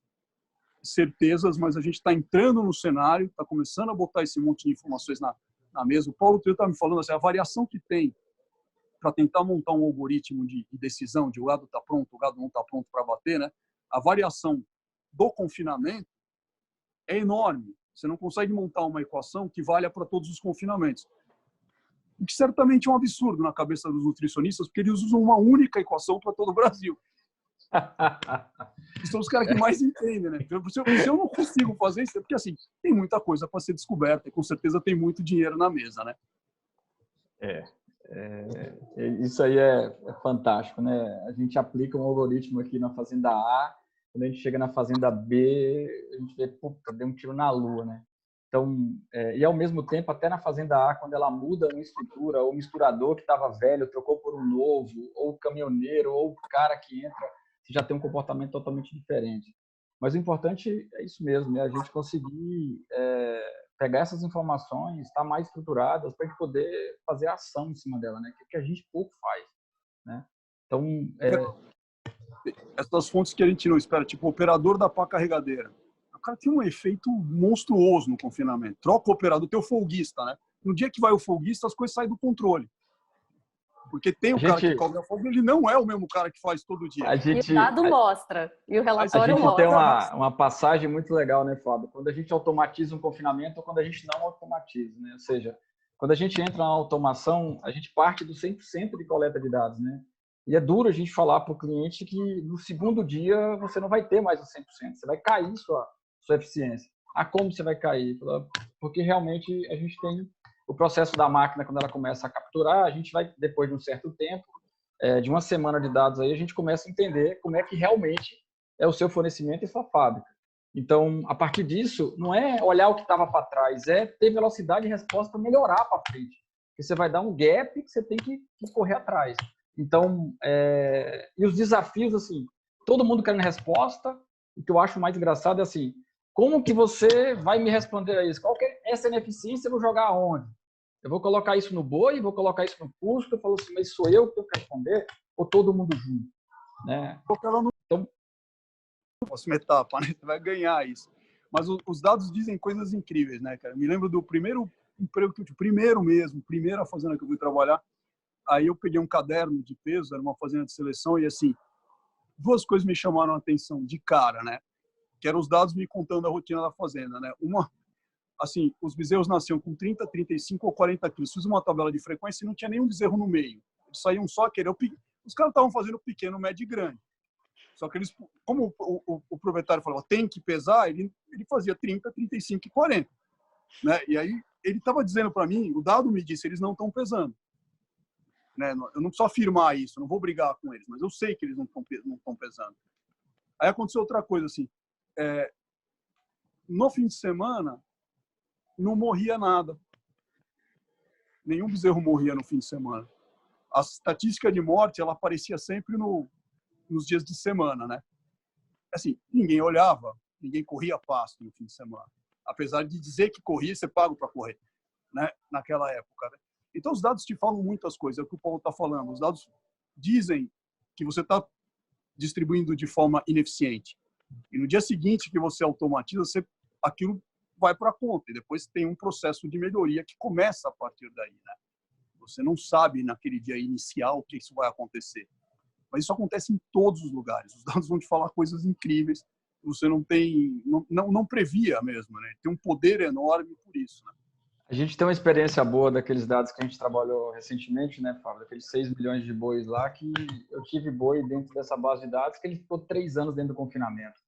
certezas, mas a gente está entrando no cenário, está começando a botar esse monte de informações na mesa. O Paulo está me falando assim, a variação que tem para tentar montar um algoritmo de decisão, de o gado está pronto, o gado não está pronto para bater, né? A variação do confinamento é enorme. Você não consegue montar uma equação que valha para todos os confinamentos. O que certamente é um absurdo na cabeça dos nutricionistas, porque eles usam uma única equação para todo o Brasil. E são os caras que mais entendem, né? Se eu não consigo fazer isso, é porque assim, tem muita coisa para ser descoberta e com certeza tem muito dinheiro na mesa, né? Isso aí é fantástico, né? A gente aplica um algoritmo aqui na fazenda A, quando a gente chega na fazenda B, a gente vê, puta, deu um tiro na lua, né? Então, e ao mesmo tempo, até na fazenda A, quando ela muda uma estrutura, ou o misturador que estava velho trocou por um novo, ou o caminhoneiro, ou o cara que entra, você já tem um comportamento totalmente diferente. Mas o importante é isso mesmo, né? A gente conseguir pegar essas informações, estar mais estruturadas para a gente poder fazer ação em cima dela, né? Que a gente pouco faz, né? Então, essas fontes que a gente não espera, tipo o operador da pá carregadeira. O cara tem um efeito monstruoso no confinamento. Troca o operador, tem o folguista, né? No dia que vai o folguista, as coisas saem do controle. Porque tem o cara que cobra fogo, ele não é o mesmo cara que faz todo dia. E o dado mostra, e o relatório mostra. A gente mostra. tem uma passagem muito legal, né, Fábio? Quando a gente automatiza um confinamento ou quando a gente não automatiza, né? Ou seja, quando a gente entra na automação, a gente parte do 100% de coleta de dados, né? E é duro a gente falar para o cliente que no segundo dia você não vai ter mais o 100%, você vai cair sua eficiência. Como você vai cair? Porque realmente a gente tem o processo da máquina, quando ela começa a capturar, a gente vai, depois de um certo tempo, de uma semana de dados aí, a gente começa a entender como é que realmente é o seu fornecimento e sua fábrica. Então, a partir disso, não é olhar o que estava para trás, é ter velocidade de resposta para melhorar para frente. Porque você vai dar um gap que você tem que correr atrás. Então, e os desafios, assim, todo mundo querendo resposta. O que eu acho mais engraçado é assim, como que você vai me responder a isso? Qual que é essa ineficiência? Eu vou jogar aonde? Eu vou colocar isso no boi? Vou colocar isso no custo? Eu falo assim, mas sou eu que tenho que responder? Ou todo mundo junto? Né? Então, próxima etapa, né? Você vai ganhar isso. Mas os dados dizem coisas incríveis, né, cara? Me lembro do primeiro emprego que eu tive, primeira fazenda que eu fui trabalhar. Aí eu peguei um caderno de peso, era uma fazenda de seleção, e assim, duas coisas me chamaram a atenção de cara, né? Que eram os dados me contando a rotina da fazenda, né? Uma, assim, os bezerros nasciam com 30, 35 ou 40 quilos. Fiz uma tabela de frequência e não tinha nenhum bezerro no meio. Eles saíam só os caras estavam fazendo pequeno, médio e grande. Só que eles, como o proprietário falava, tem que pesar, ele fazia 30, 35 e 40. Né? E aí ele estava dizendo para mim, o dado me disse, eles não estão pesando. Né? Eu não preciso afirmar isso, eu não vou brigar com eles, mas eu sei que eles não estão pesando. Aí aconteceu outra coisa, assim, no fim de semana, não morria nada. Nenhum bezerro morria no fim de semana. A estatística de morte, ela aparecia sempre nos dias de semana, né? Assim, ninguém olhava, ninguém corria pasto no fim de semana. Apesar de dizer que corria, você paga para correr, né? Naquela época, né? Então, os dados te falam muitas coisas, é o que o Paulo está falando. Os dados dizem que você está distribuindo de forma ineficiente. E no dia seguinte que você automatiza, aquilo vai para a conta. E depois tem um processo de melhoria que começa a partir daí, né? Você não sabe naquele dia inicial o que isso vai acontecer. Mas isso acontece em todos os lugares. Os dados vão te falar coisas incríveis. Você não previa mesmo, né? Tem um poder enorme por isso, né? A gente tem uma experiência boa daqueles dados que a gente trabalhou recentemente, né, Fábio? Aqueles 6 milhões de bois lá, que eu tive boi dentro dessa base de dados, que ele ficou 3 anos dentro do confinamento.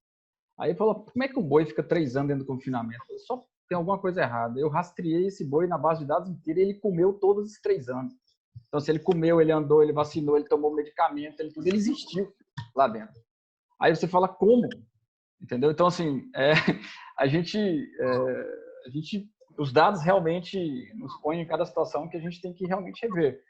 Aí falou, como é que o boi fica 3 anos dentro do confinamento? Só tem alguma coisa errada. Eu rastreei esse boi na base de dados inteira e ele comeu todos os 3 anos. Então, se ele comeu, ele andou, ele vacinou, ele tomou medicamento, ele existiu lá dentro. Aí você fala, como? Entendeu? Então, assim, os dados realmente nos põem em cada situação que a gente tem que realmente rever.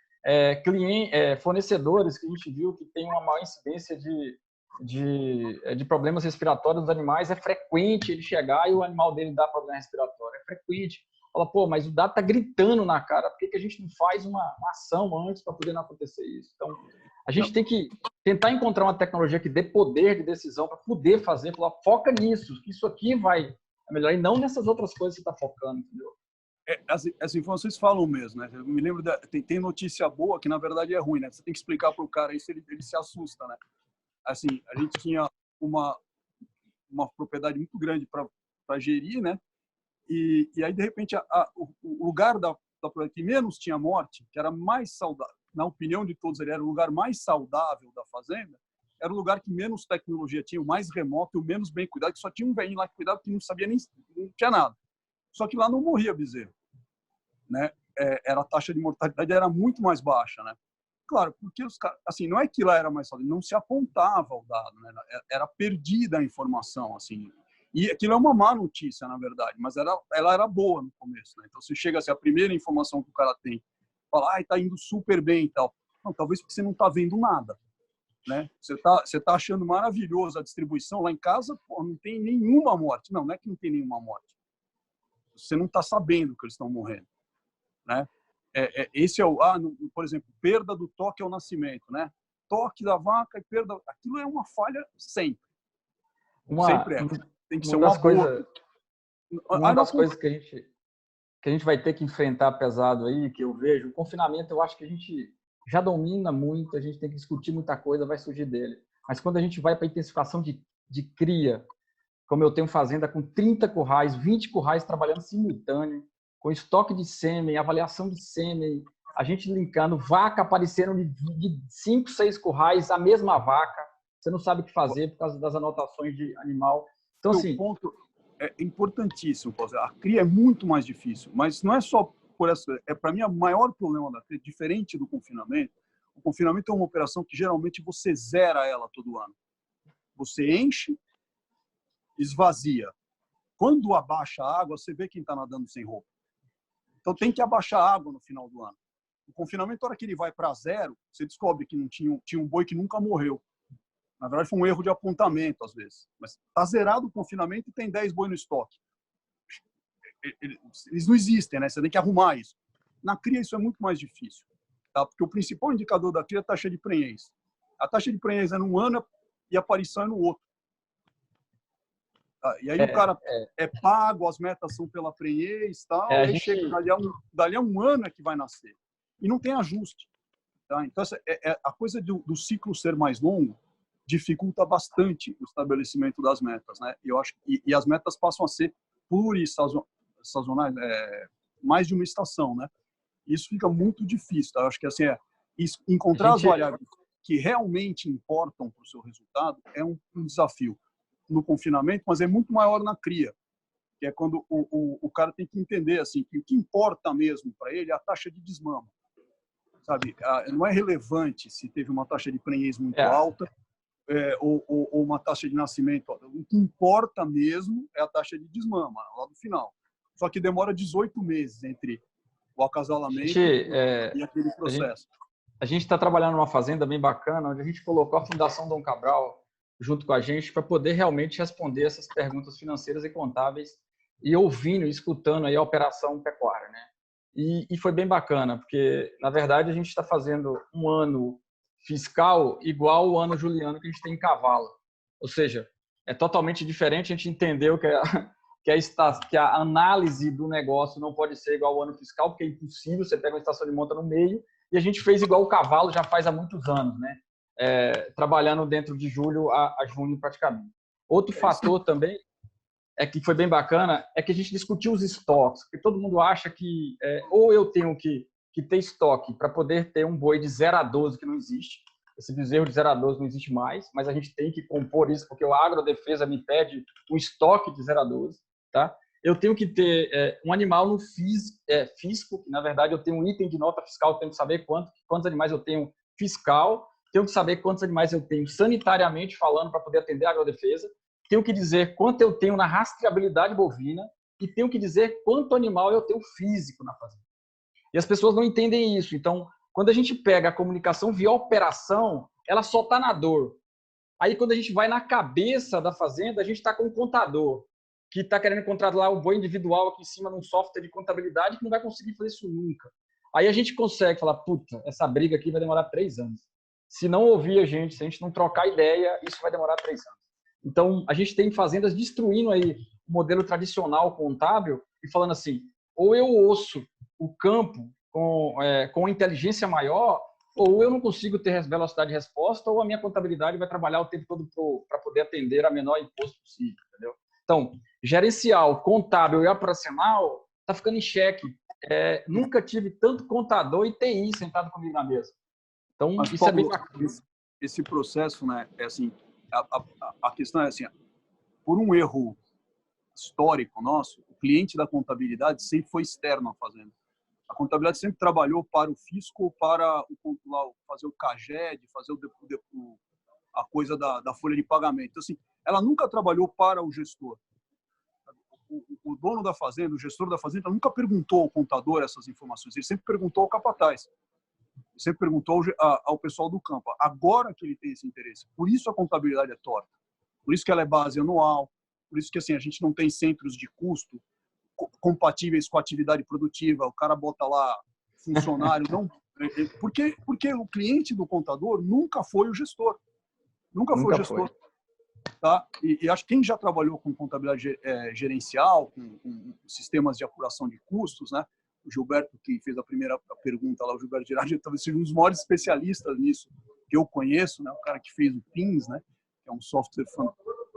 Fornecedores que a gente viu que tem uma maior incidência de problemas respiratórios dos animais, é frequente ele chegar e o animal dele dar problema respiratório. É frequente. Fala, pô, mas o dado está gritando na cara, por que a gente não faz uma ação antes para poder não acontecer isso? Então, a gente tem que tentar encontrar uma tecnologia que dê poder de decisão para poder fazer, falar, foca nisso, que isso aqui vai melhorar, e não nessas outras coisas que você está focando, entendeu? As informações falam mesmo, né? Eu me lembro, tem notícia boa que na verdade é ruim, né? Você tem que explicar para o cara isso, ele se assusta, né? Assim, a gente tinha uma propriedade muito grande para gerir, né? E aí, de repente, o lugar da propriedade que menos tinha morte, que era mais saudável, na opinião de todos, ele era o lugar mais saudável da fazenda, era o lugar que menos tecnologia tinha, o mais remoto e o menos bem cuidado, que só tinha um velhinho lá que cuidava, que não sabia nem, não tinha nada. Só que lá não morria bezerro, né? A taxa de mortalidade era muito mais baixa, né? Claro, porque os caras, assim, não é que lá era mais saudável, não se apontava o dado, né? Era perdida a informação, assim. E aquilo é uma má notícia, na verdade, mas ela era boa no começo, né? Então, se chega assim, a primeira informação que o cara tem, fala, tá indo super bem e tal. Não, talvez porque você não tá vendo nada, né? Você tá achando maravilhoso a distribuição lá em casa, pô, não tem nenhuma morte. Não é que não tem nenhuma morte. Você não tá sabendo que eles estão morrendo, né? Esse é por exemplo, perda do toque ao nascimento, né? Toque da vaca e perda, aquilo é uma falha sempre. Sempre é. Tem que ser uma boa. Uma das coisas que a gente vai ter que enfrentar pesado aí, que eu vejo, o confinamento, eu acho que a gente já domina muito, a gente tem que discutir muita coisa, vai surgir dele. Mas quando a gente vai para a intensificação de cria, como eu tenho fazenda com 30 currais, 20 currais trabalhando simultâneo, com estoque de sêmen, avaliação de sêmen, a gente linkando, vaca aparecendo de 5, 6 currais, a mesma vaca, você não sabe o que fazer por causa das anotações de animal. Então, assim... O ponto é importantíssimo, a cria é muito mais difícil, mas não é só por essa... para mim, o maior problema da cria, diferente do confinamento, o confinamento é uma operação que geralmente você zera ela todo ano. Você enche, esvazia. Quando abaixa a água, você vê quem está nadando sem roupa. Então tem que abaixar a água no final do ano. O confinamento, na hora que ele vai para zero, você descobre que não tinha um boi que nunca morreu. Na verdade, foi um erro de apontamento, às vezes. Mas está zerado o confinamento e tem 10 boi no estoque. Eles não existem, né? Você tem que arrumar isso. Na cria, isso é muito mais difícil. Tá? Porque o principal indicador da cria é a taxa de prenhez. A taxa de prenhez é num ano e a aparição é no outro. E aí o cara é pago, as metas são pela prenhez e tal, aí chega dali a um ano é que vai nascer. E não tem ajuste. Tá? Então, a coisa do ciclo ser mais longo dificulta bastante o estabelecimento das metas, né? Eu acho e as metas passam a ser plurissazonais, mais de uma estação, né? Isso fica muito difícil, tá? Eu acho que assim encontrar as variáveis que realmente importam para o seu resultado é um desafio no confinamento, mas é muito maior na cria, que é quando o cara tem que entender assim que o que importa mesmo para ele é a taxa de desmama, sabe? Não é relevante se teve uma taxa de prenhez muito alta ou uma taxa de nascimento. O que importa mesmo é a taxa de desmama lá do final. Só que demora 18 meses entre o acasalamento e aquele processo. A gente está trabalhando numa fazenda bem bacana, onde a gente colocou a Fundação Dom Cabral junto com a gente para poder realmente responder essas perguntas financeiras e contábeis e ouvindo e escutando aí a operação pecuária, né? E foi bem bacana, porque, na verdade, a gente está fazendo um ano fiscal igual o ano juliano que a gente tem em cavalo. Ou seja, é totalmente diferente, a gente entendeu que a análise do negócio não pode ser igual ao ano fiscal, porque é impossível, você pega uma estação de monta no meio, e a gente fez igual o cavalo já faz há muitos anos, né? Trabalhando dentro de julho a junho praticamente. Outro fator também que foi bem bacana é que a gente discutiu os estoques, porque todo mundo acha que ou eu tenho que ter estoque para poder ter um boi de 0 a 12 que não existe, esse bezerro de 0 a 12 não existe mais, mas a gente tem que compor isso porque o agrodefesa me pede um estoque de 0 a 12, tá? Eu tenho que ter um animal no fisco, que na verdade eu tenho um item de nota fiscal, eu tenho que saber quantos animais eu tenho fiscal, tenho que saber quantos animais eu tenho sanitariamente falando para poder atender a agrodefesa, tenho que dizer quanto eu tenho na rastreabilidade bovina e tenho que dizer quanto animal eu tenho físico na fazenda. E as pessoas não entendem isso. Então, quando a gente pega a comunicação via operação, ela só está na dor. Aí, quando a gente vai na cabeça da fazenda, a gente está com um contador. que está querendo controlar o boi individual aqui em cima num software de contabilidade que não vai conseguir fazer isso nunca. Aí a gente consegue falar, puta, essa briga aqui vai demorar 3 anos. Se não ouvir a gente, se a gente não trocar ideia, isso vai demorar 3 anos. Então, a gente tem fazendas destruindo aí o modelo tradicional contábil e falando assim, ou eu ouço o campo com inteligência maior, ou eu não consigo ter velocidade de resposta, ou a minha contabilidade vai trabalhar o tempo todo para poder atender a menor imposto possível, entendeu? Então, gerencial, contábil e operacional está ficando em xeque. Nunca tive tanto contador e TI sentado comigo na mesa. Então, mas, isso Paulo, é bem bacana. Esse processo, né, é assim, a questão é assim, por um erro histórico nosso, o cliente da contabilidade sempre foi externo à fazenda. A contabilidade sempre trabalhou para o fisco, para fazer o CAGED, fazer a coisa da folha de pagamento. Então, assim, ela nunca trabalhou para o gestor. O dono da fazenda, o gestor da fazenda, nunca perguntou ao contador essas informações. Ele sempre perguntou ao capataz. Ele sempre perguntou ao pessoal do campo. Agora que ele tem esse interesse. Por isso a contabilidade é torta. Por isso que ela é base anual. Por isso que assim, a gente não tem centros de custo compatíveis com a atividade produtiva. O cara bota lá funcionário. Não, porque o cliente do contador nunca foi o gestor. Nunca foi o gestor. Tá? E acho que quem já trabalhou com contabilidade gerencial, com sistemas de apuração de custos, né? O Gilberto, que fez a primeira pergunta lá, o Gilberto Girardi, talvez seja um dos maiores especialistas nisso que eu conheço, né? O cara que fez o PINS, né? Que é um software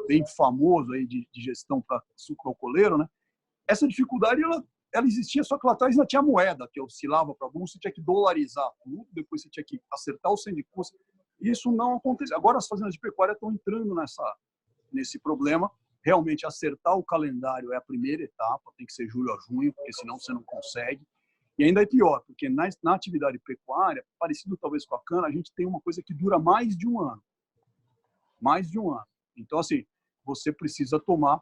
bem famoso aí de gestão para sucrocoleiro, né? Essa dificuldade, ela existia, só que lá atrás ainda tinha moeda, que oscilava para a bolsa, você tinha que dolarizar tudo, depois você tinha que acertar o centro de custo. Isso não acontece. Agora as fazendas de pecuária estão entrando nesse problema. Realmente acertar o calendário é a primeira etapa, tem que ser julho a junho, porque senão você não consegue. E ainda é pior, porque na atividade pecuária, parecido talvez com a cana, a gente tem uma coisa que dura mais de um ano. Mais de um ano. Então, assim, você precisa tomar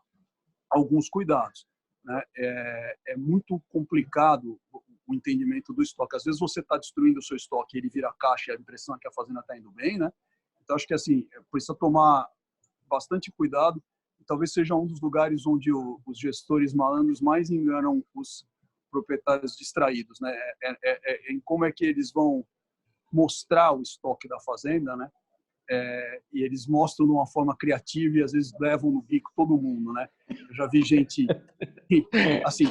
alguns cuidados, né? É muito complicado o entendimento do estoque. Às vezes você está destruindo o seu estoque, ele vira caixa e a impressão é que a fazenda está indo bem, né? Então, acho que assim, precisa tomar bastante cuidado. E talvez seja um dos lugares onde os gestores malandros mais enganam os proprietários distraídos, né? Em como é que eles vão mostrar o estoque da fazenda, né? E eles mostram de uma forma criativa e às vezes levam no bico todo mundo, né? Eu já vi gente assim,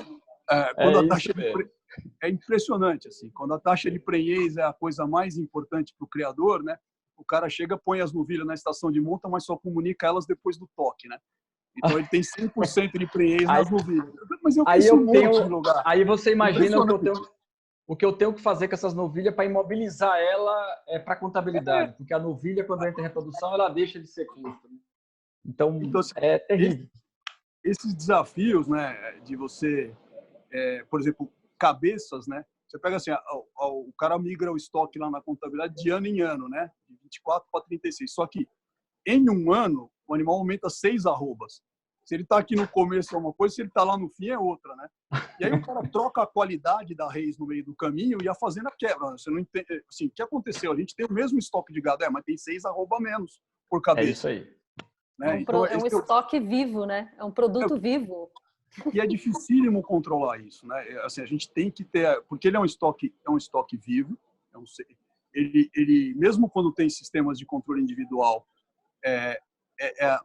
quando a taxa é impressionante assim, quando a taxa de prenhez é a coisa mais importante para o criador, né? O cara chega, põe as novilhas na estação de monta, mas só comunica elas depois do toque, né? Então ele tem 100% de prenhez nas novilhas. Mas eu conheço um monte de lugar. Aí você imagina o que eu tenho que fazer com essas novilhas para imobilizar ela para a contabilidade, porque a novilha, quando entra em reprodução, ela deixa de ser custo. Então assim, é terrível. Esses desafios, né, de você, por exemplo, cabeças, né? Você pega assim, o cara migra o estoque lá na contabilidade de ano em ano, né? De 24 para 36. Só que em um ano, o animal aumenta 6 arrobas. Se ele está aqui no começo é uma coisa, se ele está lá no fim é outra, né? E aí o cara troca a qualidade da reis no meio do caminho e a fazenda quebra. Você não entende, assim, o que aconteceu? A gente tem o mesmo estoque de gado, mas tem 6 arroba menos por cabeça. É isso aí. Né? Então, é um estoque vivo, né? É um produto vivo. E é dificílimo controlar isso, né? Assim, a gente tem que ter, porque ele é um estoque vivo. Ele mesmo quando tem sistemas de controle individual,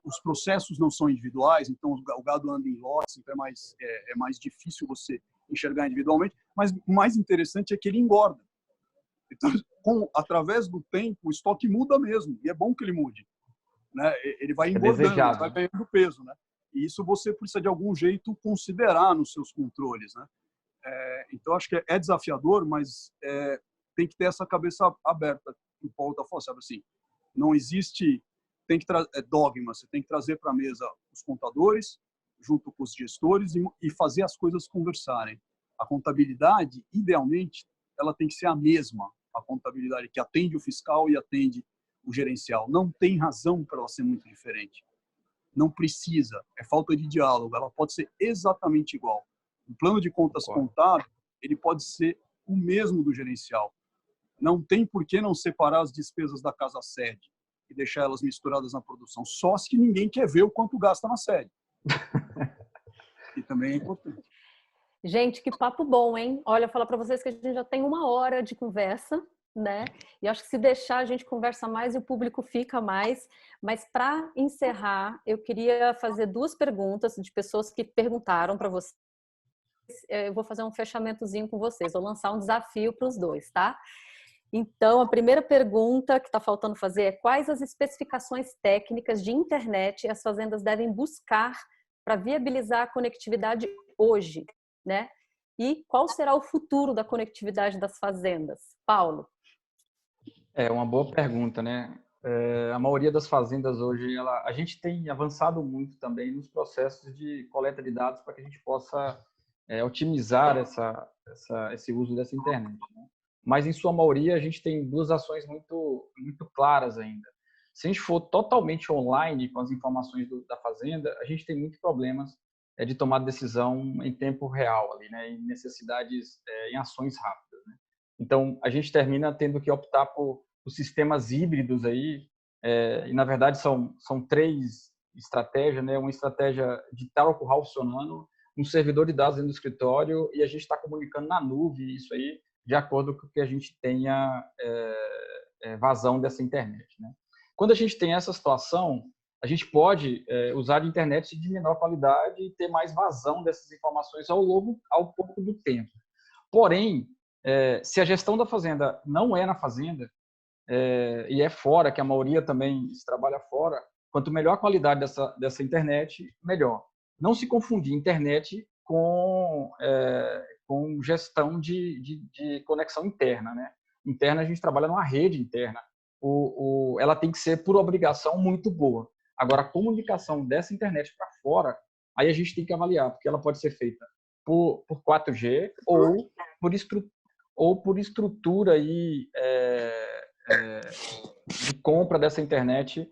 os processos não são individuais, então o gado anda em lotes, então é mais difícil você enxergar individualmente, mas o mais interessante é que ele engorda. Então, através do tempo, o estoque muda mesmo, e é bom que ele mude, né? Ele vai engordando, ele vai ganhando peso, né? E isso você precisa, de algum jeito, considerar nos seus controles, né? Então, acho que é desafiador, mas tem que ter essa cabeça aberta, que o Paulo está falando, sabe assim, não existe... Tem que dogma, você tem que trazer para a mesa os contadores, junto com os gestores, e fazer as coisas conversarem. A contabilidade, idealmente, ela tem que ser a mesma, a contabilidade que atende o fiscal e atende o gerencial. Não tem razão para ela ser muito diferente. Não precisa, é falta de diálogo, ela pode ser exatamente igual. O plano de contas contábil, ele pode ser o mesmo do gerencial. Não tem por que não separar as despesas da casa-sede e deixar elas misturadas na produção, só se que ninguém quer ver o quanto gasta na sede. E também é importante. Gente, que papo bom, hein? Olha, eu vou falar para vocês que a gente já tem 1 hora de conversa, né? E acho que se deixar a gente conversa mais e o público fica mais. Mas para encerrar, eu queria fazer 2 perguntas de pessoas que perguntaram para vocês. Eu vou fazer um fechamentozinho com vocês, vou lançar um desafio para os 2, tá? Então, a primeira pergunta que está faltando fazer é: quais as especificações técnicas de internet as fazendas devem buscar para viabilizar a conectividade hoje, né? E qual será o futuro da conectividade das fazendas? Paulo. É uma boa pergunta, né? A maioria das fazendas hoje, a gente tem avançado muito também nos processos de coleta de dados para que a gente possa otimizar esse uso dessa internet, né? Mas, em sua maioria, a gente tem 2 ações muito claras ainda. Se a gente for totalmente online com as informações da fazenda, a gente tem muitos problemas de tomar decisão em tempo real, ali, né? Em necessidades, em ações rápidas, né? Então, a gente termina tendo que optar por sistemas híbridos aí, e, na verdade, são 3 estratégias, né? Uma estratégia de estar o curral funcionando, um servidor de dados dentro do escritório, e a gente está comunicando na nuvem isso aí, de acordo com que a gente tenha vazão dessa internet, né? Quando a gente tem essa situação, a gente pode usar a internet de menor qualidade e ter mais vazão dessas informações ao longo do tempo. Porém, se a gestão da fazenda não é na fazenda, e é fora, que a maioria também se trabalha fora, quanto melhor a qualidade dessa internet, melhor. Não se confundir internet com gestão de conexão interna, né? Interna, a gente trabalha numa rede interna. Ela tem que ser, por obrigação, muito boa. Agora, a comunicação dessa internet para fora, aí a gente tem que avaliar, porque ela pode ser feita por 4G ou por estrutura aí, de compra dessa internet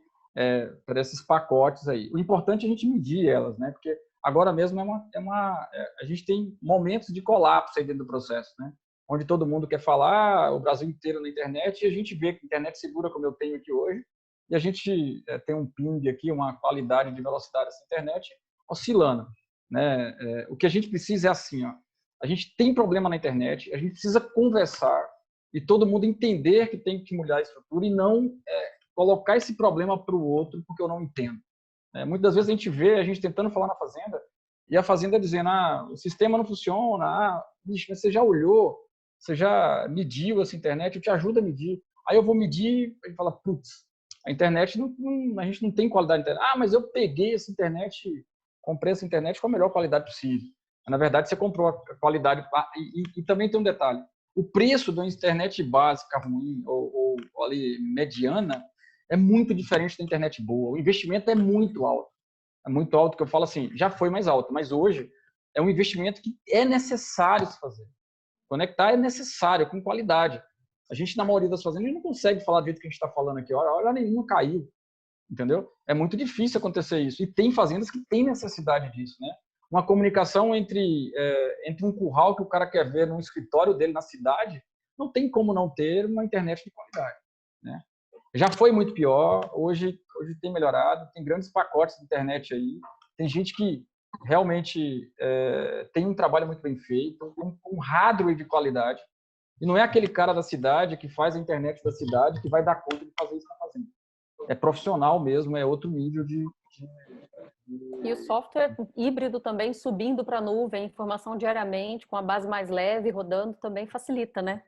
para esses pacotes aí. O importante é a gente medir elas, né? Porque agora mesmo a gente tem momentos de colapso aí dentro do processo, né? Onde todo mundo quer falar, o Brasil inteiro na internet, e a gente vê que a internet segura, como eu tenho aqui hoje, e a gente tem um ping aqui, uma qualidade de velocidade dessa internet oscilando, né? O que a gente precisa é assim, ó, a gente tem problema na internet, a gente precisa conversar e todo mundo entender que tem que mudar a estrutura e não colocar esse problema para o outro porque eu não entendo. Muitas vezes a gente vê a gente tentando falar na fazenda e a fazenda dizendo: o sistema não funciona, bicho, mas você já olhou, você já mediu essa internet, eu te ajudo a medir. Aí eu vou medir e fala: putz, a internet a gente não tem qualidade de internet. Mas eu peguei essa internet, comprei essa internet com a melhor qualidade possível. Na verdade, você comprou a qualidade. E também tem um detalhe: o preço da internet básica ruim ou ali mediana é muito diferente da internet boa. O investimento é muito alto. É muito alto, que eu falo assim, já foi mais alto, mas hoje é um investimento que é necessário se fazer. Conectar é necessário, com qualidade. A gente, na maioria das fazendas, não consegue falar do jeito que a gente está falando aqui. Hora nenhuma caiu, entendeu? É muito difícil acontecer isso. E tem fazendas que têm necessidade disso, né? Uma comunicação entre um curral que o cara quer ver no escritório dele na cidade, não tem como não ter uma internet de qualidade, né? Já foi muito pior, hoje tem melhorado, tem grandes pacotes de internet aí, tem gente que realmente tem um trabalho muito bem feito, um hardware de qualidade, e não é aquele cara da cidade que faz a internet da cidade que vai dar conta de fazer isso que está fazendo. É profissional mesmo, é outro nível de... E o software híbrido também subindo para a nuvem, informação diariamente, com a base mais leve, rodando, também facilita, né?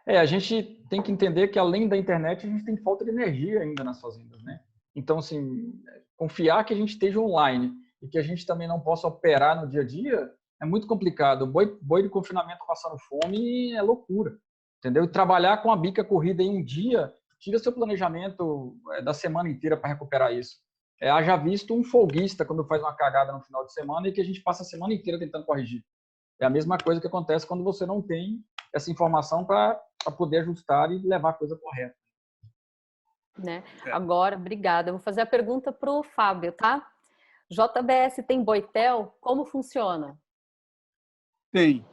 A gente tem que entender que, além da internet, a gente tem falta de energia ainda nas fazendas, né? Então, assim, confiar que a gente esteja online e que a gente também não possa operar no dia a dia é muito complicado. Boi de confinamento passando fome é loucura, entendeu? E trabalhar com a bica corrida em um dia, tira seu planejamento da semana inteira para recuperar isso. Haja visto um folguista quando faz uma cagada no final de semana e que a gente passa a semana inteira tentando corrigir. É a mesma coisa que acontece quando você não tem essa informação para poder ajustar e levar a coisa correta. Né? Agora, obrigada. Eu vou fazer a pergunta para o Fábio, tá? JBS tem Boitel? Como funciona? Tem.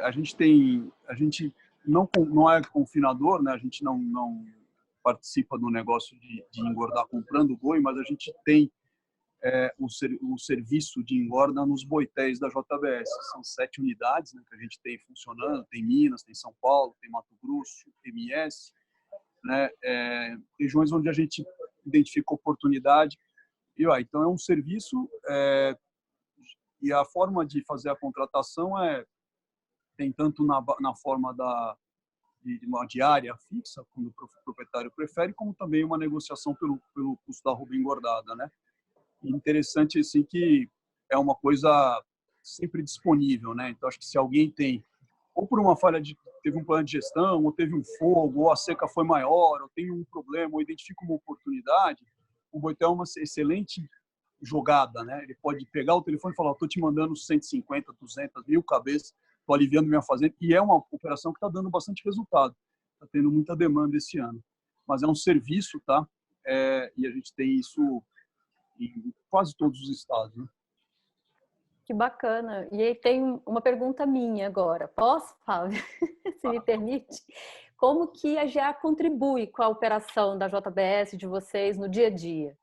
A gente não é confinador, né? A gente não participa do negócio de engordar comprando boi, mas a gente tem o serviço de engorda nos boitéis da JBS. São 7 unidades, né, que a gente tem funcionando, tem Minas, tem São Paulo, tem Mato Grosso, MS, né, regiões onde a gente identifica oportunidade. Então é um serviço, e a forma de fazer a contratação tem tanto na forma de uma diária fixa, quando o proprietário prefere, como também uma negociação pelo custo da arroba engordada, né? E interessante assim que é uma coisa sempre disponível, né? Então acho que se alguém tem, ou por uma falha teve um plano de gestão, ou teve um fogo, ou a seca foi maior, ou tem um problema, ou identifica uma oportunidade, o Boitel é uma excelente jogada, né? Ele pode pegar o telefone e falar: estou te mandando 150, 200, 1000 cabeças, estou aliviando minha fazenda, e é uma operação que está dando bastante resultado, está tendo muita demanda esse ano. Mas é um serviço, tá? E a gente tem isso em quase todos os estados, né? Que bacana. E aí tem uma pergunta minha agora. Posso, Fábio? Se me permite? Como que a GA contribui com a operação da JBS de vocês no dia a dia?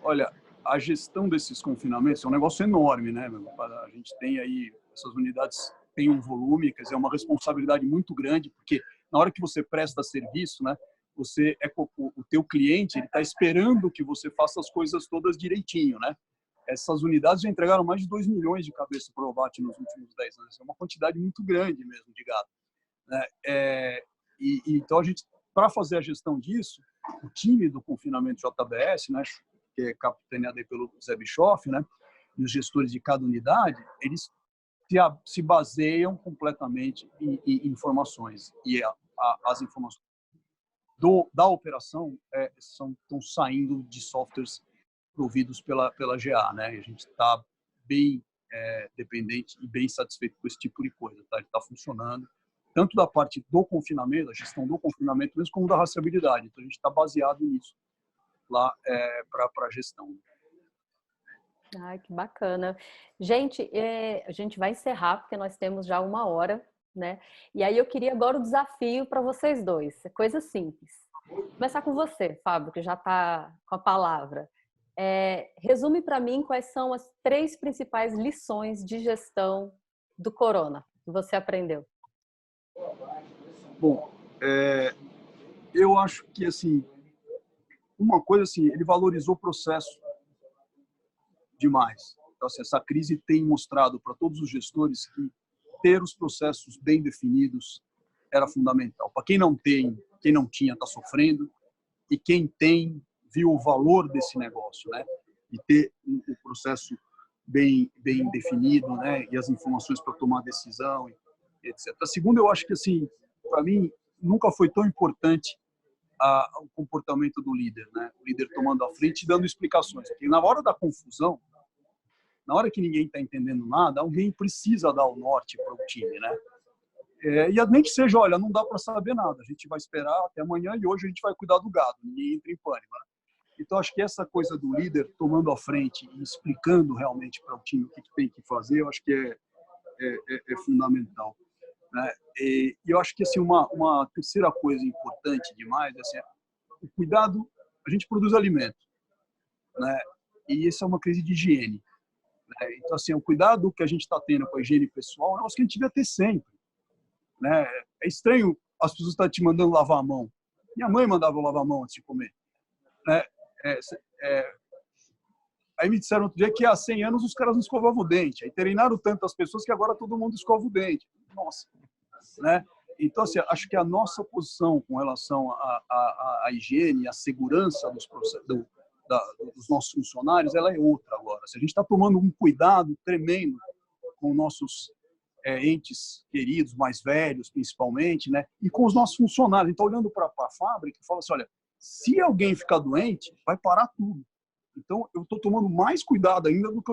Olha, a gestão desses confinamentos é um negócio enorme, né? A gente tem aí, essas unidades têm um volume, quer dizer, é uma responsabilidade muito grande, porque na hora que você presta serviço, né, o teu cliente, ele está esperando que você faça as coisas todas direitinho, né? Essas unidades já entregaram mais de 2 milhões de cabeças para o abate nos últimos 10 anos. É uma quantidade muito grande mesmo de gado, né? Então, para fazer a gestão disso, o time do confinamento JBS, né, que é capitaneado aí pelo Zé Bischoff, né, e os gestores de cada unidade, eles se baseiam completamente em informações. E as informações da operação estão saindo de softwares providos pela GA, né? E a gente está bem dependente e bem satisfeito com esse tipo de coisa, tá? Ele está funcionando, tanto da parte do confinamento, a gestão do confinamento mesmo, como da rastreabilidade. Então a gente está baseado nisso lá para a gestão. Ai, que bacana. Gente, a gente vai encerrar, porque nós temos já 1 hora, né? E aí eu queria agora o desafio para vocês dois. É coisa simples. Vou começar com você, Fábio, que já está com a palavra. Resume para mim quais são as 3 principais lições de gestão do Corona que você aprendeu. Bom, eu acho que, assim, uma coisa assim, ele valorizou o processo demais. Então, assim, essa crise tem mostrado para todos os gestores que ter os processos bem definidos era fundamental. Para quem não tinha, está sofrendo, e quem tem, viu o valor desse negócio, né? E ter o processo bem definido, né? E as informações para tomar decisão, etc. A segunda, eu acho que, assim, para mim, nunca foi tão importante o comportamento do líder, né? O líder tomando a frente e dando explicações. Porque na hora da confusão, na hora que ninguém está entendendo nada, alguém precisa dar o norte para o time, né? E nem que seja, olha, não dá para saber nada, a gente vai esperar até amanhã e hoje a gente vai cuidar do gado, ninguém entra em pânico, né? Então, acho que essa coisa do líder tomando a frente e explicando realmente para o time o que tem que fazer, eu acho que é fundamental, né? E eu acho que, assim, uma terceira coisa importante demais é, assim, o cuidado. A gente produz alimento, né? E isso é uma crise de higiene, né? Então, assim, o cuidado que a gente está tendo com a higiene pessoal é um negócio que a gente devia ter sempre, né? É estranho as pessoas estarem te mandando lavar a mão. Minha mãe mandava eu lavar a mão antes de comer, né? Aí me disseram outro dia que há 100 anos os caras não escovavam o dente. Aí treinaram tanto as pessoas que agora todo mundo escova o dente. Nossa, né? Então, assim, acho que a nossa posição com relação à higiene, à segurança dos nossos funcionários, ela é outra agora. Se a gente está tomando um cuidado tremendo com nossos entes queridos, mais velhos, principalmente, né? E com os nossos funcionários. Então, olhando para a fábrica, fala assim, olha, se alguém ficar doente, vai parar tudo. Então, eu estou tomando mais cuidado ainda do que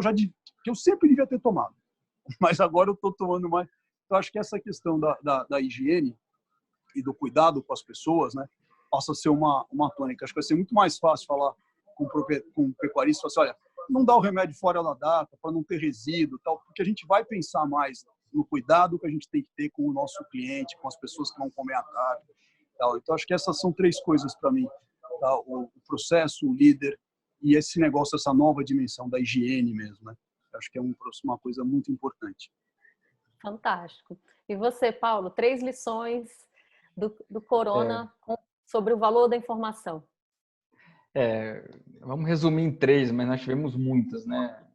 que eu sempre devia ter tomado. Mas agora eu estou tomando mais. Então, acho que essa questão da higiene e do cuidado com as pessoas, né, passa a ser uma tônica. Acho que vai ser muito mais fácil falar com o pecuarista, falar assim, olha, não dá o remédio fora da data, para não ter resíduo, tal, porque a gente vai pensar mais no cuidado que a gente tem que ter com o nosso cliente, com as pessoas que vão comer a carne. Tal. Então, acho que essas são 3 coisas para mim. Tá? O processo, o líder e esse negócio, essa nova dimensão da higiene mesmo, né? Acho que é uma coisa muito importante. Fantástico. E você, Paulo, 3 lições do Corona sobre o valor da informação. Vamos resumir em 3, mas nós tivemos muitas, né?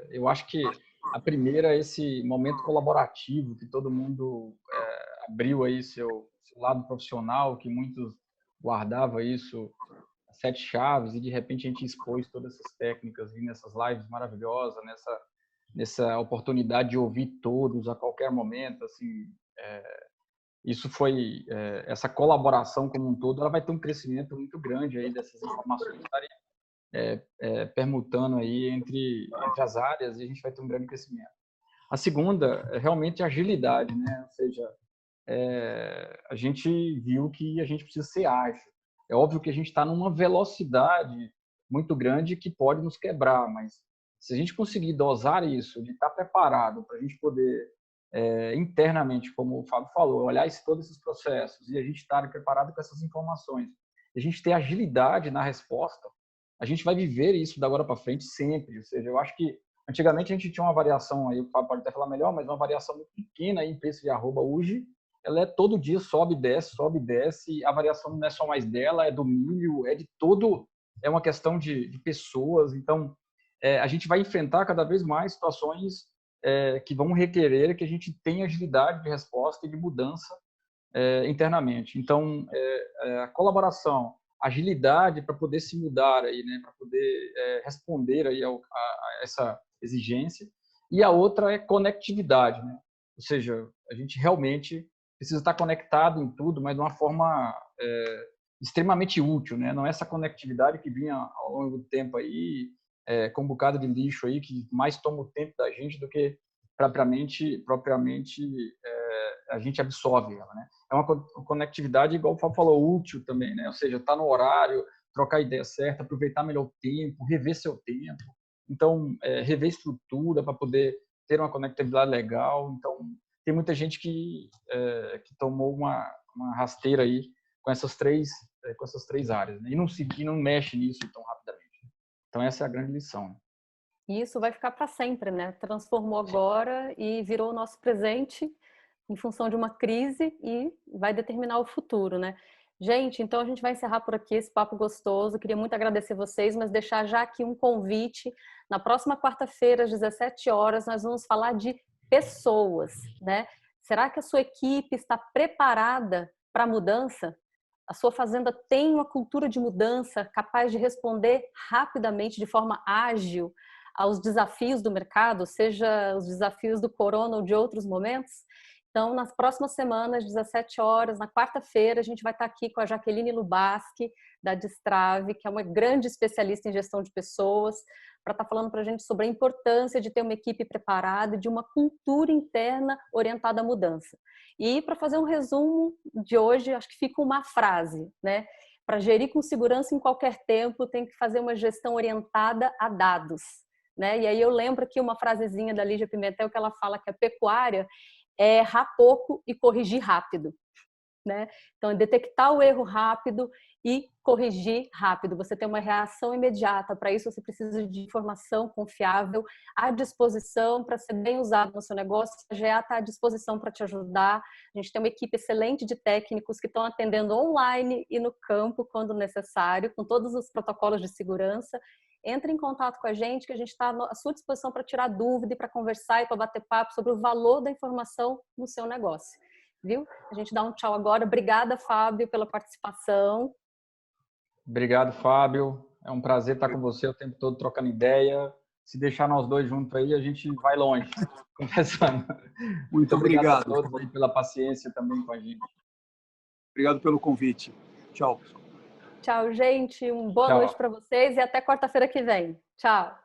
Eu acho que a primeira é esse momento colaborativo, que todo mundo abriu aí seu lado profissional, que muitos guardavam isso, 7 chaves, e de repente a gente expôs todas essas técnicas e nessas lives maravilhosas, nessa oportunidade de ouvir todos a qualquer momento, assim, isso foi, essa colaboração como um todo, ela vai ter um crescimento muito grande aí dessas informações estarem permutando aí entre as áreas, e a gente vai ter um grande crescimento. A segunda é realmente a agilidade, né? Ou seja, a gente viu que a gente precisa ser ágil. É óbvio que a gente está numa velocidade muito grande que pode nos quebrar, mas se a gente conseguir dosar isso, de estar preparado para a gente poder, internamente, como o Fábio falou, olhar todos esses processos e a gente estar preparado com essas informações, a gente ter agilidade na resposta, a gente vai viver isso da agora para frente sempre. Ou seja, eu acho que antigamente a gente tinha uma variação, aí o Fábio pode até falar melhor, mas uma variação muito pequena aí em preço de arroba. Hoje, ela é todo dia, sobe e desce, a variação não é só mais dela, é do milho, é de todo, é uma questão de pessoas. Então, a gente vai enfrentar cada vez mais situações que vão requerer que a gente tenha agilidade de resposta e de mudança internamente. Então, a colaboração, agilidade para poder se mudar aí, né, para poder responder aí a essa exigência. E a outra é conectividade, né? Ou seja, a gente realmente precisa estar conectado em tudo, mas de uma forma extremamente útil, né? Não é essa conectividade que vinha ao longo do tempo aí, com um bocado de lixo aí, que mais toma o tempo da gente do que propriamente a gente absorve ela, né? É uma conectividade, igual o Fábio falou, útil também, né? Ou seja, estar no horário, trocar a ideia certa, aproveitar melhor o tempo, rever seu tempo. Então, rever estrutura para poder ter uma conectividade legal. Então, tem muita gente que tomou uma rasteira aí com essas três áreas, né? E não mexe nisso tão rapidamente. Então, essa é a grande lição. E isso vai ficar para sempre, né? Transformou agora e virou o nosso presente em função de uma crise e vai determinar o futuro, né? Gente, então a gente vai encerrar por aqui esse papo gostoso. Queria muito agradecer vocês, mas deixar já aqui um convite. Na próxima quarta-feira, às 17 horas, nós vamos falar de pessoas, né? Será que a sua equipe está preparada para a mudança? A sua fazenda tem uma cultura de mudança capaz de responder rapidamente, de forma ágil, aos desafios do mercado, seja os desafios do corona ou de outros momentos? Então, nas próximas semanas, 17 horas, na quarta-feira, a gente vai estar aqui com a Jaqueline Lubaski, da Distrave, que é uma grande especialista em gestão de pessoas, para estar falando para a gente sobre a importância de ter uma equipe preparada e de uma cultura interna orientada à mudança. E para fazer um resumo de hoje, acho que fica uma frase, né? Para gerir com segurança em qualquer tempo, tem que fazer uma gestão orientada a dados, né? E aí eu lembro aqui uma frasezinha da Lígia Pimentel que ela fala que a pecuária é errar pouco e corrigir rápido, né? Então, é detectar o erro rápido e corrigir rápido. Você tem uma reação imediata. Para isso, você precisa de informação confiável à disposição para ser bem usado no seu negócio. A GA está à disposição para te ajudar. A gente tem uma equipe excelente de técnicos que estão atendendo online e no campo, quando necessário, com todos os protocolos de segurança. Entre em contato com a gente, que a gente está à sua disposição para tirar dúvida e para conversar e para bater papo sobre o valor da informação no seu negócio. Viu? A gente dá um tchau agora. Obrigada, Fábio, pela participação. Obrigado, Fábio. É um prazer estar com você o tempo todo trocando ideia. Se deixar nós dois juntos aí, a gente vai longe, conversando. Muito obrigado a todos aí pela paciência também com a gente. Obrigado pelo convite. Tchau, pessoal. Tchau, gente. Uma boa noite para vocês e até quarta-feira que vem. Tchau.